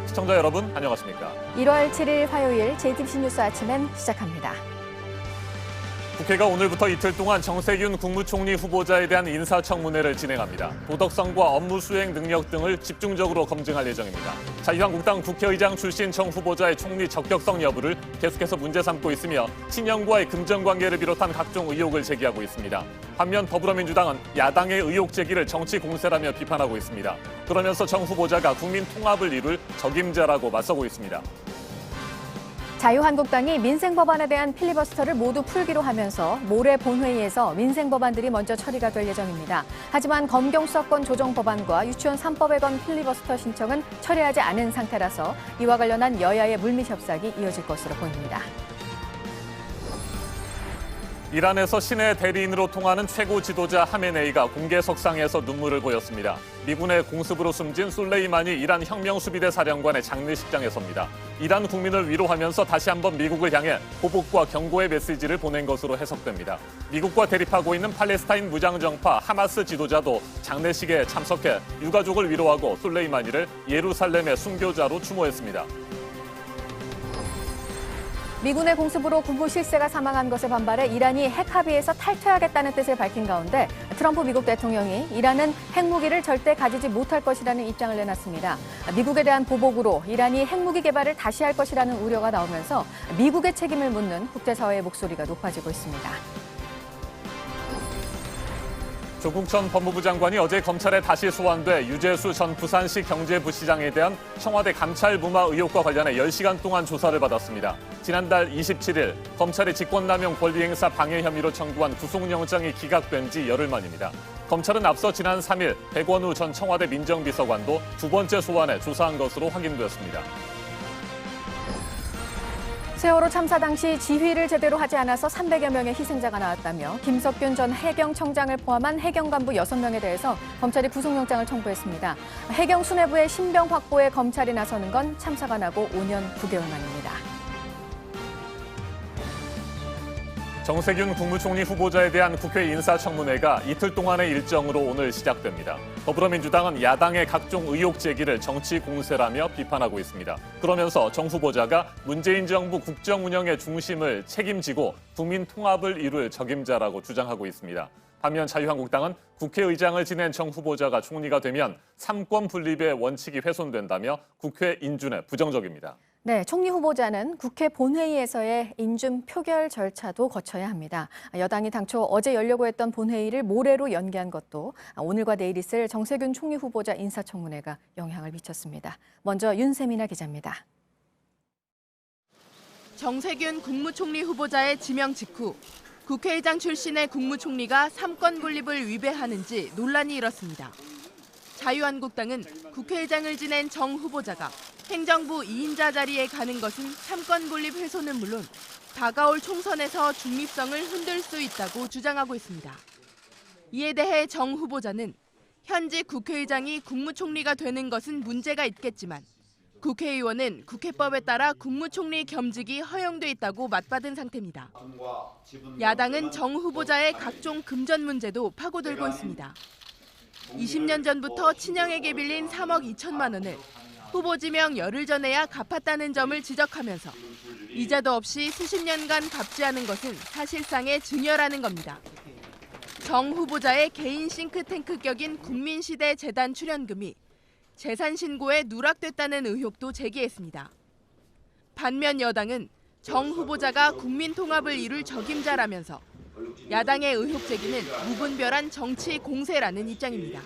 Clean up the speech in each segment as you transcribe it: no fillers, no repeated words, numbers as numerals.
시청자 여러분, 안녕하십니까? 1월 7일 화요일 JTBC 뉴스 아침엔 시작합니다. 국회가 오늘부터 이틀 동안 정세균 국무총리 후보자에 대한 인사청문회를 진행합니다. 도덕성과 업무 수행 능력 등을 집중적으로 검증할 예정입니다. 자유한국당 국회의장 출신 정 후보자의 총리 적격성 여부를 계속해서 문제 삼고 있으며 친형과의 금전관계를 비롯한 각종 의혹을 제기하고 있습니다. 반면 더불어민주당은 야당의 의혹 제기를 정치 공세라며 비판하고 있습니다. 그러면서 정 후보자가 국민 통합을 이룰 적임자라고 맞서고 있습니다. 자유한국당이 민생법안에 대한 필리버스터를 모두 풀기로 하면서 모레 본회의에서 민생법안들이 먼저 처리가 될 예정입니다. 하지만 검경수사권 조정 법안과 유치원 3법에 건 필리버스터 신청은 처리하지 않은 상태라서 이와 관련한 여야의 물밑 협상이 이어질 것으로 보입니다. 이란에서 신의 대리인으로 통하는 최고 지도자 하메네이가 공개석상에서 눈물을 보였습니다. 미군의 공습으로 숨진 솔레이마니 이란 혁명수비대 사령관의 장례식장에 섭니다. 이란 국민을 위로하면서 다시 한번 미국을 향해 보복과 경고의 메시지를 보낸 것으로 해석됩니다. 미국과 대립하고 있는 팔레스타인 무장정파 하마스 지도자도 장례식에 참석해 유가족을 위로하고 솔레이마니를 예루살렘의 순교자로 추모했습니다. 미군의 공습으로 군부 실세가 사망한 것에 반발해 이란이 핵 합의에서 탈퇴하겠다는 뜻을 밝힌 가운데 트럼프 미국 대통령이 이란은 핵무기를 절대 가지지 못할 것이라는 입장을 내놨습니다. 미국에 대한 보복으로 이란이 핵무기 개발을 다시 할 것이라는 우려가 나오면서 미국의 책임을 묻는 국제사회의 목소리가 높아지고 있습니다. 조국 전 법무부 장관이 어제 검찰에 다시 소환돼 유재수 전 부산시 경제부시장에 대한 청와대 감찰 무마 의혹과 관련해 10시간 동안 조사를 받았습니다. 지난달 27일 검찰이 직권남용 권리행사 방해 혐의로 청구한 구속영장이 기각된 지 열흘 만입니다. 검찰은 앞서 지난 3일 백원우 전 청와대 민정비서관도 두 번째 소환에 조사한 것으로 확인되었습니다. 세월호 참사 당시 지휘를 제대로 하지 않아서 300여 명의 희생자가 나왔다며 김석균 전 해경청장을 포함한 해경 간부 6명에 대해서 검찰이 구속영장을 청구했습니다. 해경 수뇌부의 신병 확보에 검찰이 나서는 건 참사가 나고 5년 9개월 만입니다. 정세균 국무총리 후보자에 대한 국회 인사청문회가 이틀 동안의 일정으로 오늘 시작됩니다. 더불어민주당은 야당의 각종 의혹 제기를 정치 공세라며 비판하고 있습니다. 그러면서 정 후보자가 문재인 정부 국정 운영의 중심을 책임지고 국민 통합을 이룰 적임자라고 주장하고 있습니다. 반면 자유한국당은 국회의장을 지낸 정 후보자가 총리가 되면 삼권 분립의 원칙이 훼손된다며 국회 인준에 부정적입니다. 네, 총리 후보자는 국회 본회의에서의 인준 표결 절차도 거쳐야 합니다. 여당이 당초 어제 열려고 했던 본회의를 모레로 연기한 것도 오늘과 내일 있을 정세균 총리 후보자 인사청문회가 영향을 미쳤습니다. 먼저 윤세민아 기자입니다. 정세균 국무총리 후보자의 지명 직후 국회의장 출신의 국무총리가 삼권 분립을 위배하는지 논란이 일었습니다. 자유한국당은 국회의장을 지낸 정 후보자가 행정부 2인자 자리에 가는 것은 삼권 분립 훼손은 물론 다가올 총선에서 중립성을 흔들 수 있다고 주장하고 있습니다. 이에 대해 정 후보자는 현직 국회의장이 국무총리가 되는 것은 문제가 있겠지만 국회의원은 국회법에 따라 국무총리 겸직이 허용돼 있다고 맞받은 상태입니다. 야당은 정 후보자의 각종 금전 문제도 파고들고 있습니다. 20년 전부터 친형에게 빌린 3억 2천만 원을 후보 지명 열흘 전에야 갚았다는 점을 지적하면서 이자도 없이 수십 년간 갚지 않은 것은 사실상의 증여라는 겁니다. 정 후보자의 개인 싱크탱크 격인 국민시대 재단 출연금이 재산 신고에 누락됐다는 의혹도 제기했습니다. 반면 여당은 정 후보자가 국민 통합을 이룰 적임자라면서 야당의 의혹 제기는 무분별한 정치 공세라는 입장입니다.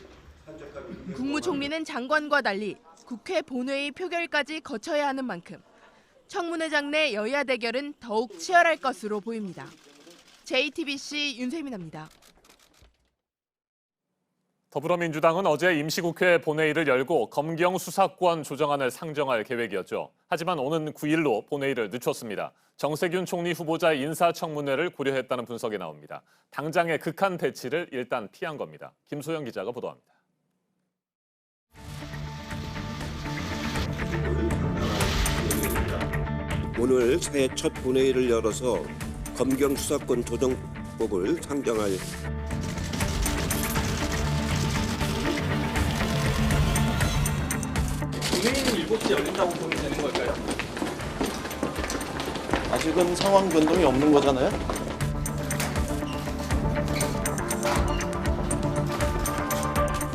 국무총리는 장관과 달리 국회 본회의 표결까지 거쳐야 하는 만큼 청문회장 내 여야 대결은 더욱 치열할 것으로 보입니다. JTBC 윤세민입니다. 더불어민주당은 어제 임시국회 본회의를 열고 검경 수사권 조정안을 상정할 계획이었죠. 하지만 오는 9일로 본회의를 늦췄습니다. 정세균 총리 후보자의 인사청문회를 고려했다는 분석이 나옵니다. 당장의 극한 대치를 일단 피한 겁니다. 김소영 기자가 보도합니다. 오늘 새해 첫 본회의를 열어서 검경 수사권 조정법을 상정할 내일 7시에 열린다고 보면 되는 걸까요? 아직은 상황 변동이 없는 거잖아요.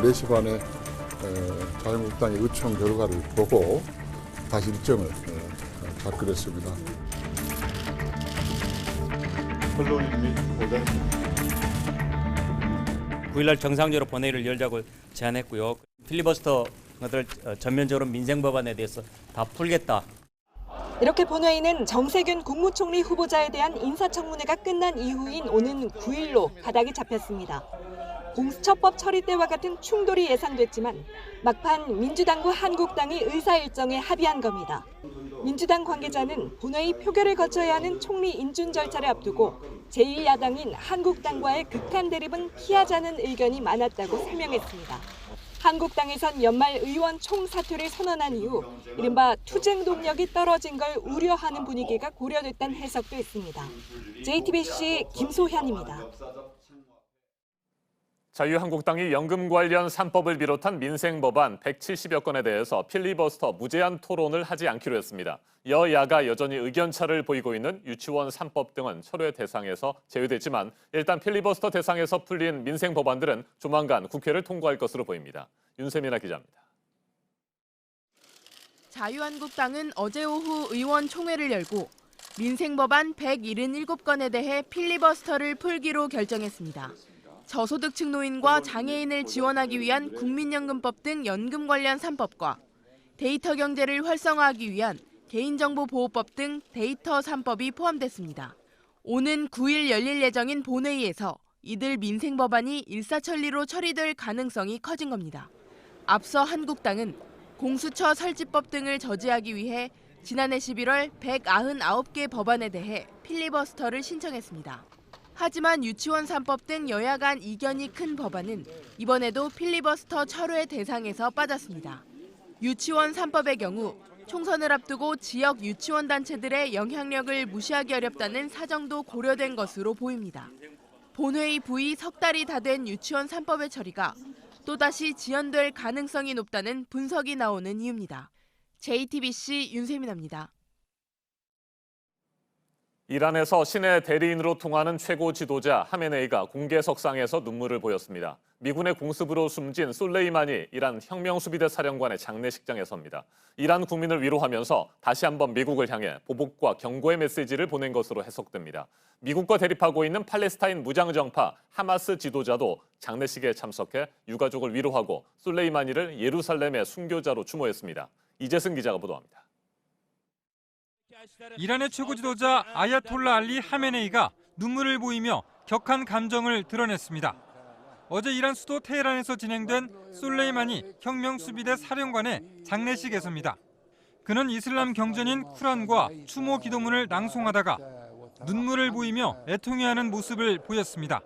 네 시 반에 자유한국당의 의총 결과를 보고 다시 일정을 바꾸렸습니다. 언론인이 보장. 9일날 정상적으로 본회의를 열자고 제안했고요. 필리버스터들 전면적으로 민생 법안에 대해서 다 풀겠다. 이렇게 본회의는 정세균 국무총리 후보자에 대한 인사청문회가 끝난 이후인 오는 9일로 가닥이 잡혔습니다. 공수처법 처리 때와 같은 충돌이 예상됐지만 막판 민주당과 한국당이 의사 일정에 합의한 겁니다. 민주당 관계자는 본회의 표결을 거쳐야 하는 총리 인준 절차를 앞두고 제1야당인 한국당과의 극한 대립은 피하자는 의견이 많았다고 설명했습니다. 한국당에선 연말 의원 총사퇴를 선언한 이후 이른바 투쟁 동력이 떨어진 걸 우려하는 분위기가 고려됐다는 해석도 있습니다. JTBC 김소현입니다. 자유한국당이 연금 관련 3법을 비롯한 민생 법안 170여 건에 대해서 필리버스터 무제한 토론을 하지 않기로 했습니다. 여야가 여전히 의견차를 보이고 있는 유치원 3법 등은 철회 대상에서 제외됐지만 일단 필리버스터 대상에서 풀린 민생 법안들은 조만간 국회를 통과할 것으로 보입니다. 윤세민아 기자입니다. 자유한국당은 어제 오후 의원 총회를 열고 민생 법안 177건에 대해 필리버스터를 풀기로 결정했습니다. 저소득층 노인과 장애인을 지원하기 위한 국민연금법 등 연금 관련 3법과 데이터 경제를 활성화하기 위한 개인정보보호법 등 데이터 3법이 포함됐습니다. 오는 9일 열릴 예정인 본회의에서 이들 민생 법안이 일사천리로 처리될 가능성이 커진 겁니다. 앞서 한국당은 공수처 설치법 등을 저지하기 위해 지난해 11월 199개 법안에 대해 필리버스터를 신청했습니다. 하지만 유치원 3법 등 여야 간 이견이 큰 법안은 이번에도 필리버스터 철회 대상에서 빠졌습니다. 유치원 3법의 경우 총선을 앞두고 지역 유치원 단체들의 영향력을 무시하기 어렵다는 사정도 고려된 것으로 보입니다. 본회의 부의 석 달이 다 된 유치원 3법의 처리가 또다시 지연될 가능성이 높다는 분석이 나오는 이유입니다. JTBC 윤세민입니다. 이란에서 신의 대리인으로 통하는 최고 지도자 하메네이가 공개석상에서 눈물을 보였습니다. 미군의 공습으로 숨진 솔레이마니 이란 혁명수비대 사령관의 장례식장에 섭니다. 이란 국민을 위로하면서 다시 한번 미국을 향해 보복과 경고의 메시지를 보낸 것으로 해석됩니다. 미국과 대립하고 있는 팔레스타인 무장정파 하마스 지도자도 장례식에 참석해 유가족을 위로하고 솔레이마니를 예루살렘의 순교자로 추모했습니다. 이재승 기자가 보도합니다. 이란의 최고 지도자 아야톨라 알리 하메네이가 눈물을 보이며 격한 감정을 드러냈습니다. 어제 이란 수도 테헤란에서 진행된 솔레이마니 혁명수비대 사령관의 장례식에서입니다. 그는 이슬람 경전인 쿠란과 추모 기도문을 낭송하다가 눈물을 보이며 애통해하는 모습을 보였습니다.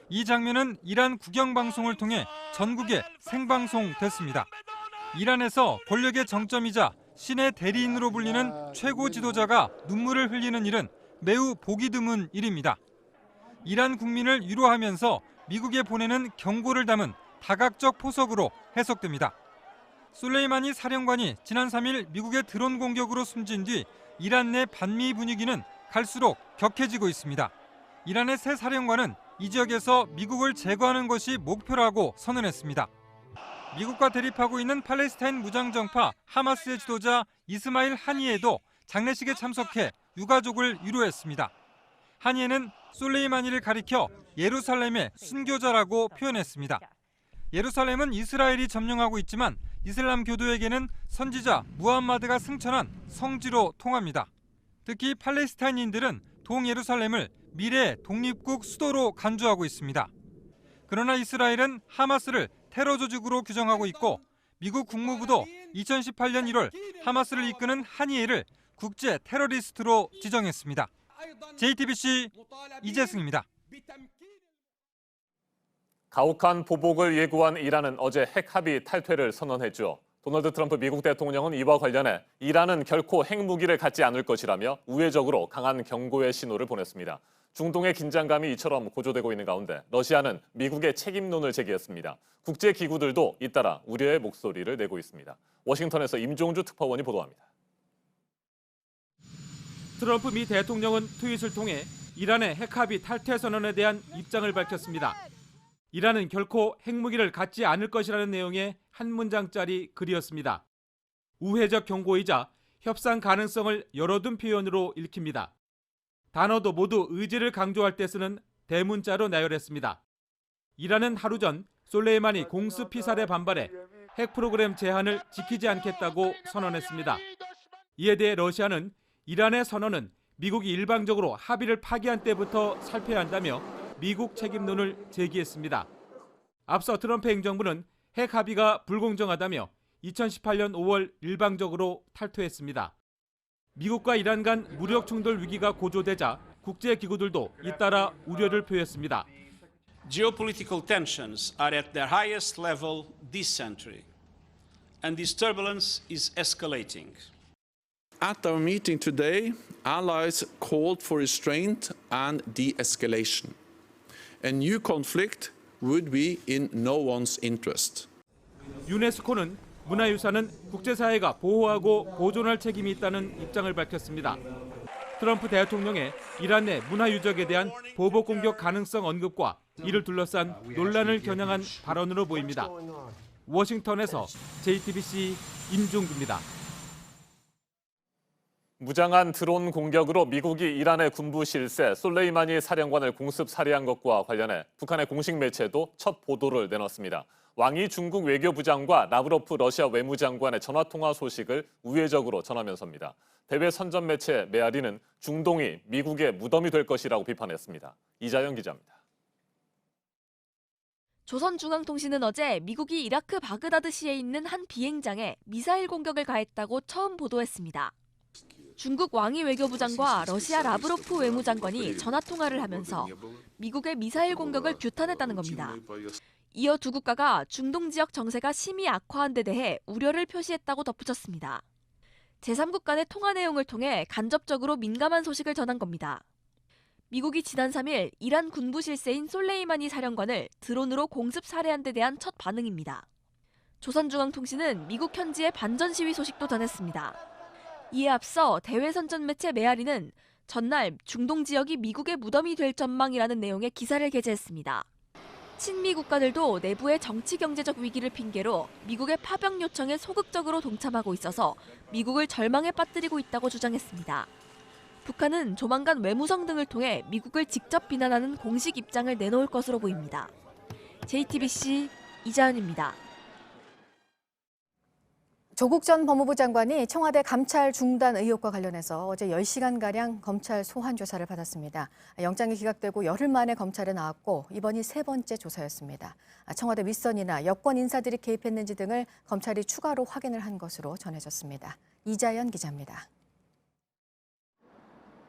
이 장면은 이란 국영방송을 통해 전국에 생방송됐습니다. 이란에서 권력의 정점이자 신의 대리인으로 불리는 최고 지도자가 눈물을 흘리는 일은 매우 보기 드문 일입니다. 이란 국민을 위로하면서 미국에 보내는 경고를 담은 다각적 포석으로 해석됩니다. 솔레이마니 사령관이 지난 3일 미국의 드론 공격으로 숨진 뒤 이란 내 반미 분위기는 갈수록 격해지고 있습니다. 이란의 새 사령관은 이 지역에서 미국을 제거하는 것이 목표라고 선언했습니다. 미국과 대립하고 있는 팔레스타인 무장정파 하마스의 지도자 이스마일 하니에도 장례식에 참석해 유가족을 위로했습니다. 하니에는 솔레이마니를 가리켜 예루살렘의 순교자라고 표현했습니다. 예루살렘은 이스라엘이 점령하고 있지만 이슬람 교도에게는 선지자 무함마드가 승천한 성지로 통합니다. 특히 팔레스타인인들은 동예루살렘을 미래 독립국 수도로 간주하고 있습니다. 그러나 이스라엘은 하마스를 테러 조직으로 규정하고 있고 미국 국무부도 2018년 1월 하마스를 이끄는 하니에를 국제 테러리스트로 지정했습니다. JTBC 이재승입니다. 가혹한 보복을 예고한 이란은 어제 핵합의 탈퇴를 선언했죠. 도널드 트럼프 미국 대통령은 이와 관련해 이란은 결코 핵무기를 갖지 않을 것이라며 우회적으로 강한 경고의 신호를 보냈습니다. 중동의 긴장감이 이처럼 고조되고 있는 가운데 러시아는 미국의 책임론을 제기했습니다. 국제기구들도 잇따라 우려의 목소리를 내고 있습니다. 워싱턴에서 임종주 특파원이 보도합니다. 트럼프 미 대통령은 트윗을 통해 이란의 핵합의 탈퇴 선언에 대한 입장을 밝혔습니다. 이란은 결코 핵무기를 갖지 않을 것이라는 내용의 한 문장짜리 글이었습니다. 우회적 경고이자 협상 가능성을 열어둔 표현으로 읽힙니다. 단어도 모두 의지를 강조할 때 쓰는 대문자로 나열했습니다. 이란은 하루 전 솔레이마니 공습 피살에 반발해 핵 프로그램 제한을 지키지 않겠다고 선언했습니다. 이에 대해 러시아는 이란의 선언은 미국이 일방적으로 합의를 파기한 때부터 살펴야 한다며 미국 책임론을 제기했습니다. 앞서 트럼프 행정부는 핵 합의가 불공정하다며 2018년 5월 일방적으로 탈퇴했습니다. 미국과 이란 간 무력 충돌 위기가 고조되자 국제기구들도 잇따라 우려를 표했습니다. Geopolitical tensions are at their highest level this century, and this turbulence is escalating. At our meeting today, allies called for restraint and de-escalation. A new conflict would be in no one's interest. 유네스코는 문화유산은 국제사회가 보호하고 보존할 책임이 있다는 입장을 밝혔습니다. 트럼프 대통령의 이란 내 문화유적에 대한 보복 공격 가능성 언급과 이를 둘러싼 논란을 겨냥한 발언으로 보입니다. 워싱턴에서 JTBC 임종규입니다. 무장한 드론 공격으로 미국이 이란의 군부 실세 솔레이마니 사령관을 공습 살해한 것과 관련해 북한의 공식 매체도 첫 보도를 내놨습니다. 왕이 중국 외교부장과 라브로프 러시아 외무장관의 전화통화 소식을 우회적으로 전하면서입니다. 대외 선전 매체 메아리는 중동이 미국의 무덤이 될 것이라고 비판했습니다. 이자연 기자입니다. 조선중앙통신은 어제 미국이 이라크 바그다드시에 있는 한 비행장에 미사일 공격을 가했다고 처음 보도했습니다. 중국 왕이 외교부장과 러시아 라브로프 외무장관이 전화통화를 하면서 미국의 미사일 공격을 규탄했다는 겁니다. 이어 두 국가가 중동 지역 정세가 심히 악화한 데 대해 우려를 표시했다고 덧붙였습니다. 제3국 간의 통화 내용을 통해 간접적으로 민감한 소식을 전한 겁니다. 미국이 지난 3일 이란 군부 실세인 솔레이마니 사령관을 드론으로 공습 살해한 데 대한 첫 반응입니다. 조선중앙통신은 미국 현지의 반전 시위 소식도 전했습니다. 이에 앞서 대외 선전 매체 메아리는 전날 중동 지역이 미국의 무덤이 될 전망이라는 내용의 기사를 게재했습니다. 친미 국가들도 내부의 정치 경제적 위기를 핑계로 미국의 파병 요청에 소극적으로 동참하고 있어서 미국을 절망에 빠뜨리고 있다고 주장했습니다. 북한은 조만간 외무성 등을 통해 미국을 직접 비난하는 공식 입장을 내놓을 것으로 보입니다. JTBC 이자연입니다. 조국 전 법무부 장관이 청와대 감찰 중단 의혹과 관련해서 어제 10시간가량 검찰 소환 조사를 받았습니다. 영장이 기각되고 열흘 만에 검찰에 나왔고 이번이 세 번째 조사였습니다. 청와대 윗선이나 여권 인사들이 개입했는지 등을 검찰이 추가로 확인을 한 것으로 전해졌습니다. 이자연 기자입니다.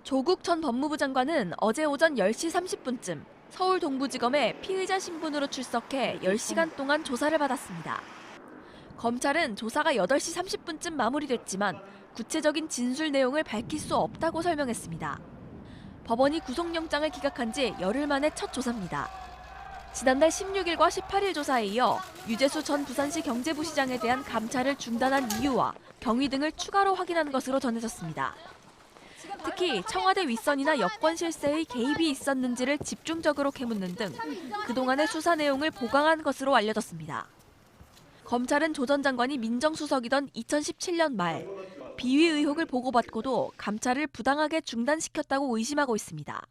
조국 전 법무부 장관은 어제 오전 10시 30분쯤 서울 동부지검에 피의자 신분으로 출석해 10시간 동안 조사를 받았습니다. 검찰은 조사가 8시 30분쯤 마무리됐지만 구체적인 진술 내용을 밝힐 수 없다고 설명했습니다. 법원이 구속영장을 기각한 지 열흘 만에 첫 조사입니다. 지난달 16일과 18일 조사에 이어 유재수 전 부산시 경제부시장에 대한 감찰을 중단한 이유와 경위 등을 추가로 확인한 것으로 전해졌습니다. 특히 청와대 윗선이나 여권 실세의 개입이 있었는지를 집중적으로 캐묻는 등 그동안의 수사 내용을 보강한 것으로 알려졌습니다. 검찰은 조 전 장관이 민정수석이던 2017년 말 비위 의혹을 보고받고도 감찰을 부당하게 중단시켰다고 의심하고 있습니다.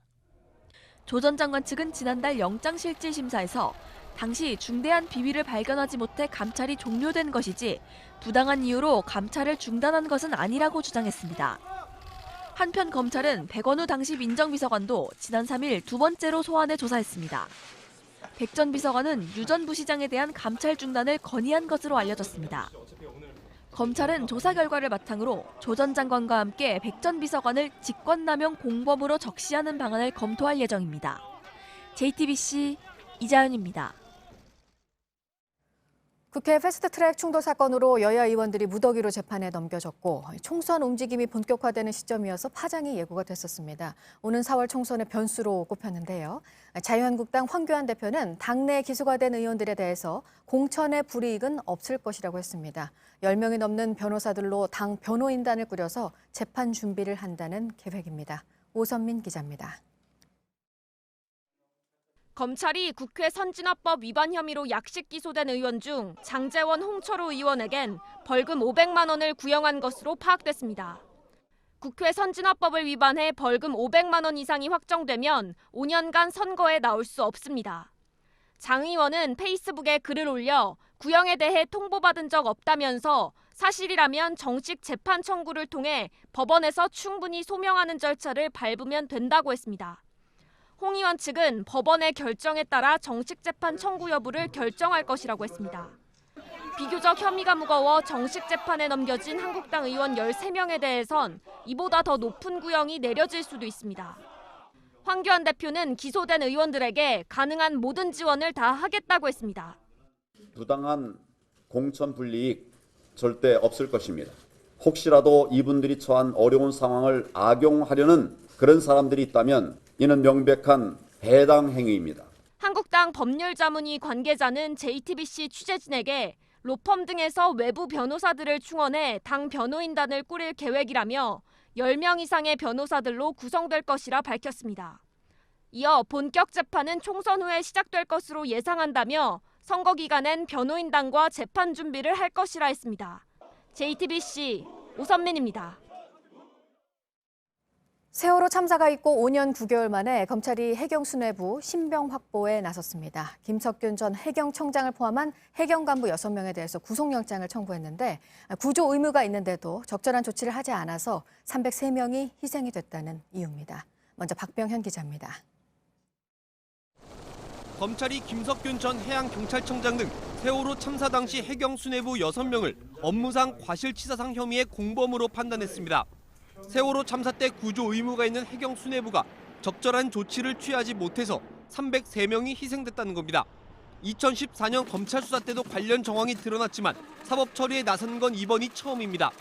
조 전 장관 측은 지난달 영장실질심사에서 당시 중대한 비위를 발견하지 못해 감찰이 종료된 것이지 부당한 이유로 감찰을 중단한 것은 아니라고 주장했습니다. 한편 검찰은 백원우 당시 민정비서관도 지난 3일 두 번째로 소환해 조사했습니다. 백 전 비서관은 유 전 부시장에 대한 감찰 중단을 건의한 것으로 알려졌습니다. 검찰은 조사 결과를 바탕으로 조 전 장관과 함께 백 전 비서관을 직권남용 공범으로 적시하는 방안을 검토할 예정입니다. JTBC 이자연입니다. 국회 패스트트랙 충돌 사건으로 여야 의원들이 무더기로 재판에 넘겨졌고 총선 움직임이 본격화되는 시점이어서 파장이 예고가 됐었습니다. 오는 4월 총선의 변수로 꼽혔는데요. 자유한국당 황교안 대표는 당내 기소가 된 의원들에 대해서 공천의 불이익은 없을 것이라고 했습니다. 10명이 넘는 변호사들로 당 변호인단을 꾸려서 재판 준비를 한다는 계획입니다. 오선민 기자입니다. 검찰이 국회 선진화법 위반 혐의로 약식 기소된 의원 중 장제원, 홍철호 의원에겐 벌금 500만 원을 구형한 것으로 파악됐습니다. 국회 선진화법을 위반해 벌금 500만 원 이상이 확정되면 5년간 선거에 나올 수 없습니다. 장 의원은 페이스북에 글을 올려 구형에 대해 통보받은 적 없다면서 사실이라면 정식 재판 청구를 통해 법원에서 충분히 소명하는 절차를 밟으면 된다고 했습니다. 홍 의원 측은 법원의 결정에 따라 정식 재판 청구 여부를 결정할 것이라고 했습니다. 비교적 혐의가 무거워 정식 재판에 넘겨진 한국당 의원 13명에 대해선 이보다 더 높은 구형이 내려질 수도 있습니다. 황교안 대표는 기소된 의원들에게 가능한 모든 지원을 다 하겠다고 했습니다. 부당한 공천 불이익 절대 없을 것입니다. 혹시라도 이분들이 처한 어려운 상황을 악용하려는 그런 사람들이 있다면 이는 명백한 배당 행위입니다. 한국당 법률자문위 관계자는 JTBC 취재진에게 로펌 등에서 외부 변호사들을 충원해 당 변호인단을 꾸릴 계획이라며 10명 이상의 변호사들로 구성될 것이라 밝혔습니다. 이어 본격 재판은 총선 후에 시작될 것으로 예상한다며 선거 기간엔 변호인단과 재판 준비를 할 것이라 했습니다. JTBC 오선민입니다. 세월호 참사가 있고 5년 9개월 만에 검찰이 해경 수뇌부 신병 확보에 나섰습니다. 김석균 전 해경청장을 포함한 해경 간부 6명에 대해서 구속영장을 청구했는데 구조 의무가 있는데도 적절한 조치를 하지 않아서 303명이 희생이 됐다는 이유입니다. 먼저 박병현 기자입니다. 검찰이 김석균 전 해양경찰청장 등 세월호 참사 당시 해경 수뇌부 6명을 업무상 과실치사상 혐의의 공범으로 판단했습니다. 세월호 참사 때 구조 의무가 있는 해경 수뇌부가 적절한 조치를 취하지 못해서 303명이 희생됐다는 겁니다. 2014년 검찰 수사 때도 관련 정황이 드러났지만 사법 처리에 나선 건 이번이 처음입니다.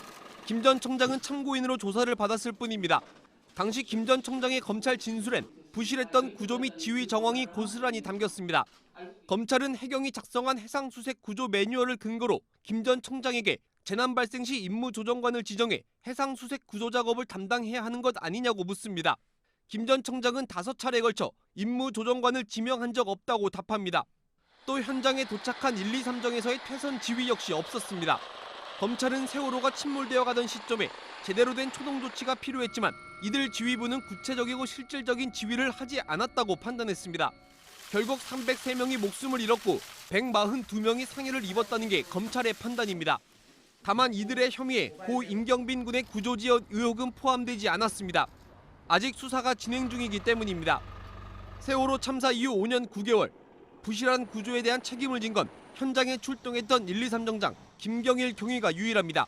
김 전 청장은 참고인으로 조사를 받았을 뿐입니다. 당시 김 전 청장의 검찰 진술엔 부실했던 구조 및 지휘 정황이 고스란히 담겼습니다. 검찰은 해경이 작성한 해상수색 구조 매뉴얼을 근거로 김 전 청장에게 재난 발생 시 임무조정관을 지정해 해상수색 구조 작업을 담당해야 하는 것 아니냐고 묻습니다. 김 전 청장은 5차례에 걸쳐 임무조정관을 지명한 적 없다고 답합니다. 또 현장에 도착한 1, 2, 3정에서의 퇴선 지휘 역시 없었습니다. 검찰은 세월호가 침몰되어 가던 시점에 제대로 된 초동 조치가 필요했지만 이들 지휘부는 구체적이고 실질적인 지휘를 하지 않았다고 판단했습니다. 결국 303명이 목숨을 잃었고 142명이 상해를 입었다는 게 검찰의 판단입니다. 다만 이들의 혐의에 고 임경빈 군의 구조 지연 의혹은 포함되지 않았습니다. 아직 수사가 진행 중이기 때문입니다. 세월호 참사 이후 5년 9개월, 부실한 구조에 대한 책임을 진 건 현장에 출동했던 1, 2, 3정장 김경일 경위가 유일합니다.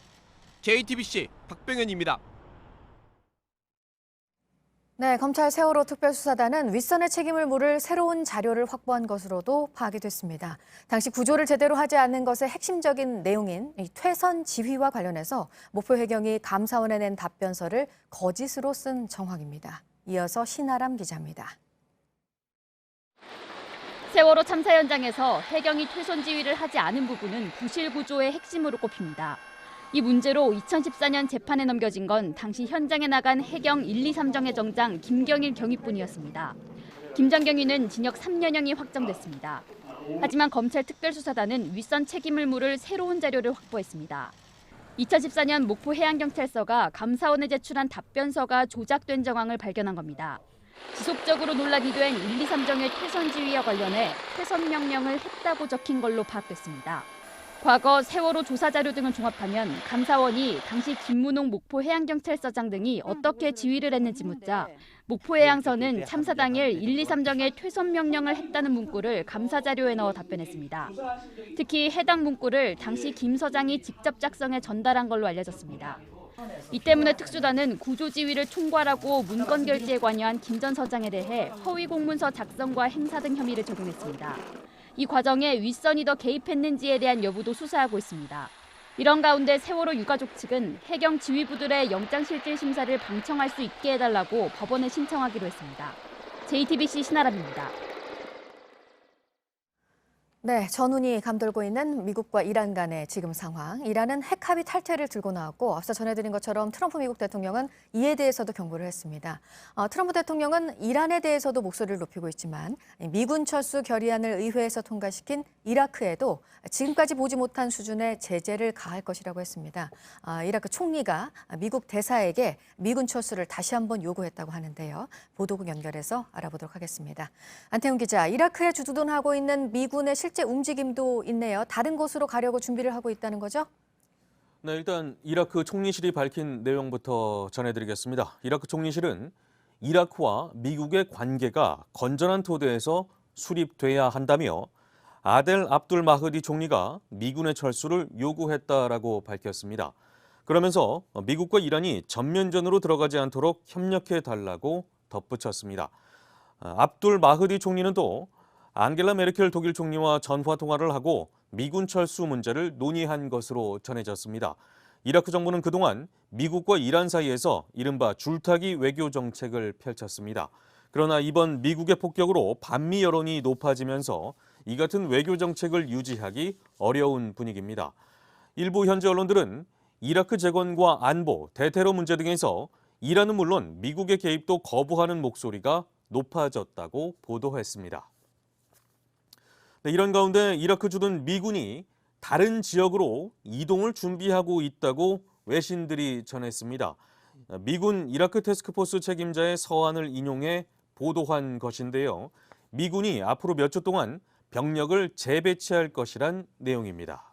JTBC 박병현입니다. 네, 검찰 세월호 특별수사단은 윗선의 책임을 물을 새로운 자료를 확보한 것으로도 파악이 됐습니다. 당시 구조를 제대로 하지 않는 것의 핵심적인 내용인 퇴선 지휘와 관련해서 목포해경이 감사원에 낸 답변서를 거짓으로 쓴 정황입니다. 이어서 신아람 기자입니다. 세월호 참사 현장에서 해경이 퇴선 지휘를 하지 않은 부분은 부실 구조의 핵심으로 꼽힙니다. 이 문제로 2014년 재판에 넘겨진 건 당시 현장에 나간 해경 1, 2, 3정의 정장 김경일 경위뿐이었습니다. 김 전 경위는 징역 3년형이 확정됐습니다. 하지만 검찰 특별수사단은 윗선 책임을 물을 새로운 자료를 확보했습니다. 2014년 목포해양경찰서가 감사원에 제출한 답변서가 조작된 정황을 발견한 겁니다. 지속적으로 논란이 된 1, 2, 3정의 퇴선 지휘와 관련해 퇴선 명령을 했다고 적힌 걸로 파악됐습니다. 과거 세월호 조사 자료 등을 종합하면 감사원이 당시 김문홍 목포해양경찰서장 등이 어떻게 지휘를 했는지 묻자 목포해양서는 참사 당일 1, 2, 3정의 퇴선 명령을 했다는 문구를 감사 자료에 넣어 답변했습니다. 특히 해당 문구를 당시 김 서장이 직접 작성해 전달한 걸로 알려졌습니다. 이 때문에 특수단은 구조 지휘를 총괄하고 문건 결제에 관여한 김 전 서장에 대해 허위 공문서 작성과 행사 등 혐의를 적용했습니다. 이 과정에 윗선이 더 개입했는지에 대한 여부도 수사하고 있습니다. 이런 가운데 세월호 유가족 측은 해경 지휘부들의 영장실질 심사를 방청할 수 있게 해달라고 법원에 신청하기로 했습니다. JTBC 신아람입니다. 네, 전운이 감돌고 있는 미국과 이란 간의 지금 상황. 이란은 핵합의 탈퇴를 들고 나왔고 앞서 전해드린 것처럼 트럼프 미국 대통령은 이에 대해서도 경고를 했습니다. 트럼프 대통령은 이란에 대해서도 목소리를 높이고 있지만 미군 철수 결의안을 의회에서 통과시킨 이라크에도 지금까지 보지 못한 수준의 제재를 가할 것이라고 했습니다. 이라크 총리가 미국 대사에게 미군 철수를 다시 한번 요구했다고 하는데요. 보도국 연결해서 알아보도록 하겠습니다. 안태훈 기자, 이라크에 주둔하고 있는 미군의 실제 움직임도 있네요. 다른 곳으로 가려고 준비를 하고 있다는 거죠? 네, 일단 이라크 총리실이 밝힌 내용부터 전해드리겠습니다. 이라크 총리실은 이라크와 미국의 관계가 건전한 토대에서 수립돼야 한다며 아델 압둘 마흐디 총리가 미군의 철수를 요구했다라고 밝혔습니다. 그러면서 미국과 이란이 전면전으로 들어가지 않도록 협력해달라고 덧붙였습니다. 압둘 마흐디 총리는 또 앙겔라 메르켈 독일 총리와 전화 통화를 하고 미군 철수 문제를 논의한 것으로 전해졌습니다. 이라크 정부는 그동안 미국과 이란 사이에서 이른바 줄타기 외교 정책을 펼쳤습니다. 그러나 이번 미국의 폭격으로 반미 여론이 높아지면서 이 같은 외교 정책을 유지하기 어려운 분위기입니다. 일부 현지 언론들은 이라크 재건과 안보, 대테러 문제 등에서 이란은 물론 미국의 개입도 거부하는 목소리가 높아졌다고 보도했습니다. 네, 이런 가운데 이라크 주둔 미군이 다른 지역으로 이동을 준비하고 있다고 외신들이 전했습니다. 미군 이라크 태스크포스 책임자의 서한을 인용해 보도한 것인데요. 미군이 앞으로 몇 주 동안 병력을 재배치할 것이란 내용입니다.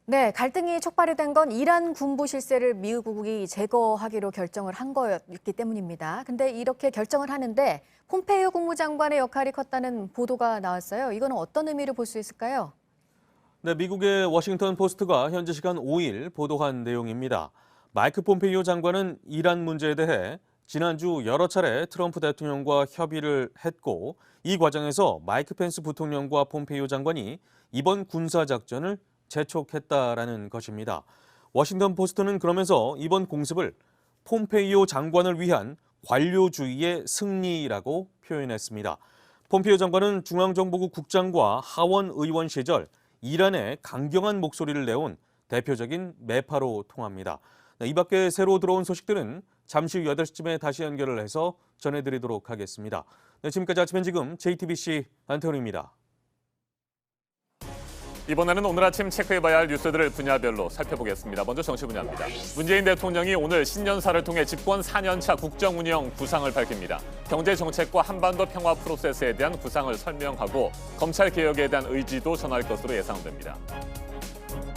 네, 갈등이 촉발이 된 건 이란 군부 실세를 미국이 제거하기로 결정을 한 거였기 때문입니다. 근데 이렇게 결정을 하는데 폼페이오 국무장관의 역할이 컸다는 보도가 나왔어요. 이거는 어떤 의미로 볼 수 있을까요? 네, 미국의 워싱턴 포스트가 현지 시간 5일 보도한 내용입니다. 마이크 폼페이오 장관은 이란 문제에 대해 지난주 여러 차례 트럼프 대통령과 협의를 했고 이 과정에서 마이크 펜스 부통령과 폼페이오 장관이 이번 군사작전을 재촉했다라는 것입니다. 워싱턴 포스트는 그러면서 이번 공습을 폼페이오 장관을 위한 관료주의의 승리라고 표현했습니다. 폼페이오 장관은 중앙정보국 국장과 하원 의원 시절 이란에 강경한 목소리를 내온 대표적인 매파로 통합니다. 이 밖에 새로 들어온 소식들은 잠시 후 8시쯤에 다시 연결을 해서 전해드리도록 하겠습니다. 네, 지금까지 아침 지금 JTBC 안태훈입니다. 이번에는 오늘 아침 체크해봐야 할 뉴스들을 분야별로 살펴보겠습니다. 먼저 정치 분야입니다. 문재인 대통령이 오늘 신년사를 통해 집권 4년차 국정운영 구상을 밝힙니다. 경제정책과 한반도 평화 프로세스에 대한 구상을 설명하고 검찰개혁에 대한 의지도 전할 것으로 예상됩니다.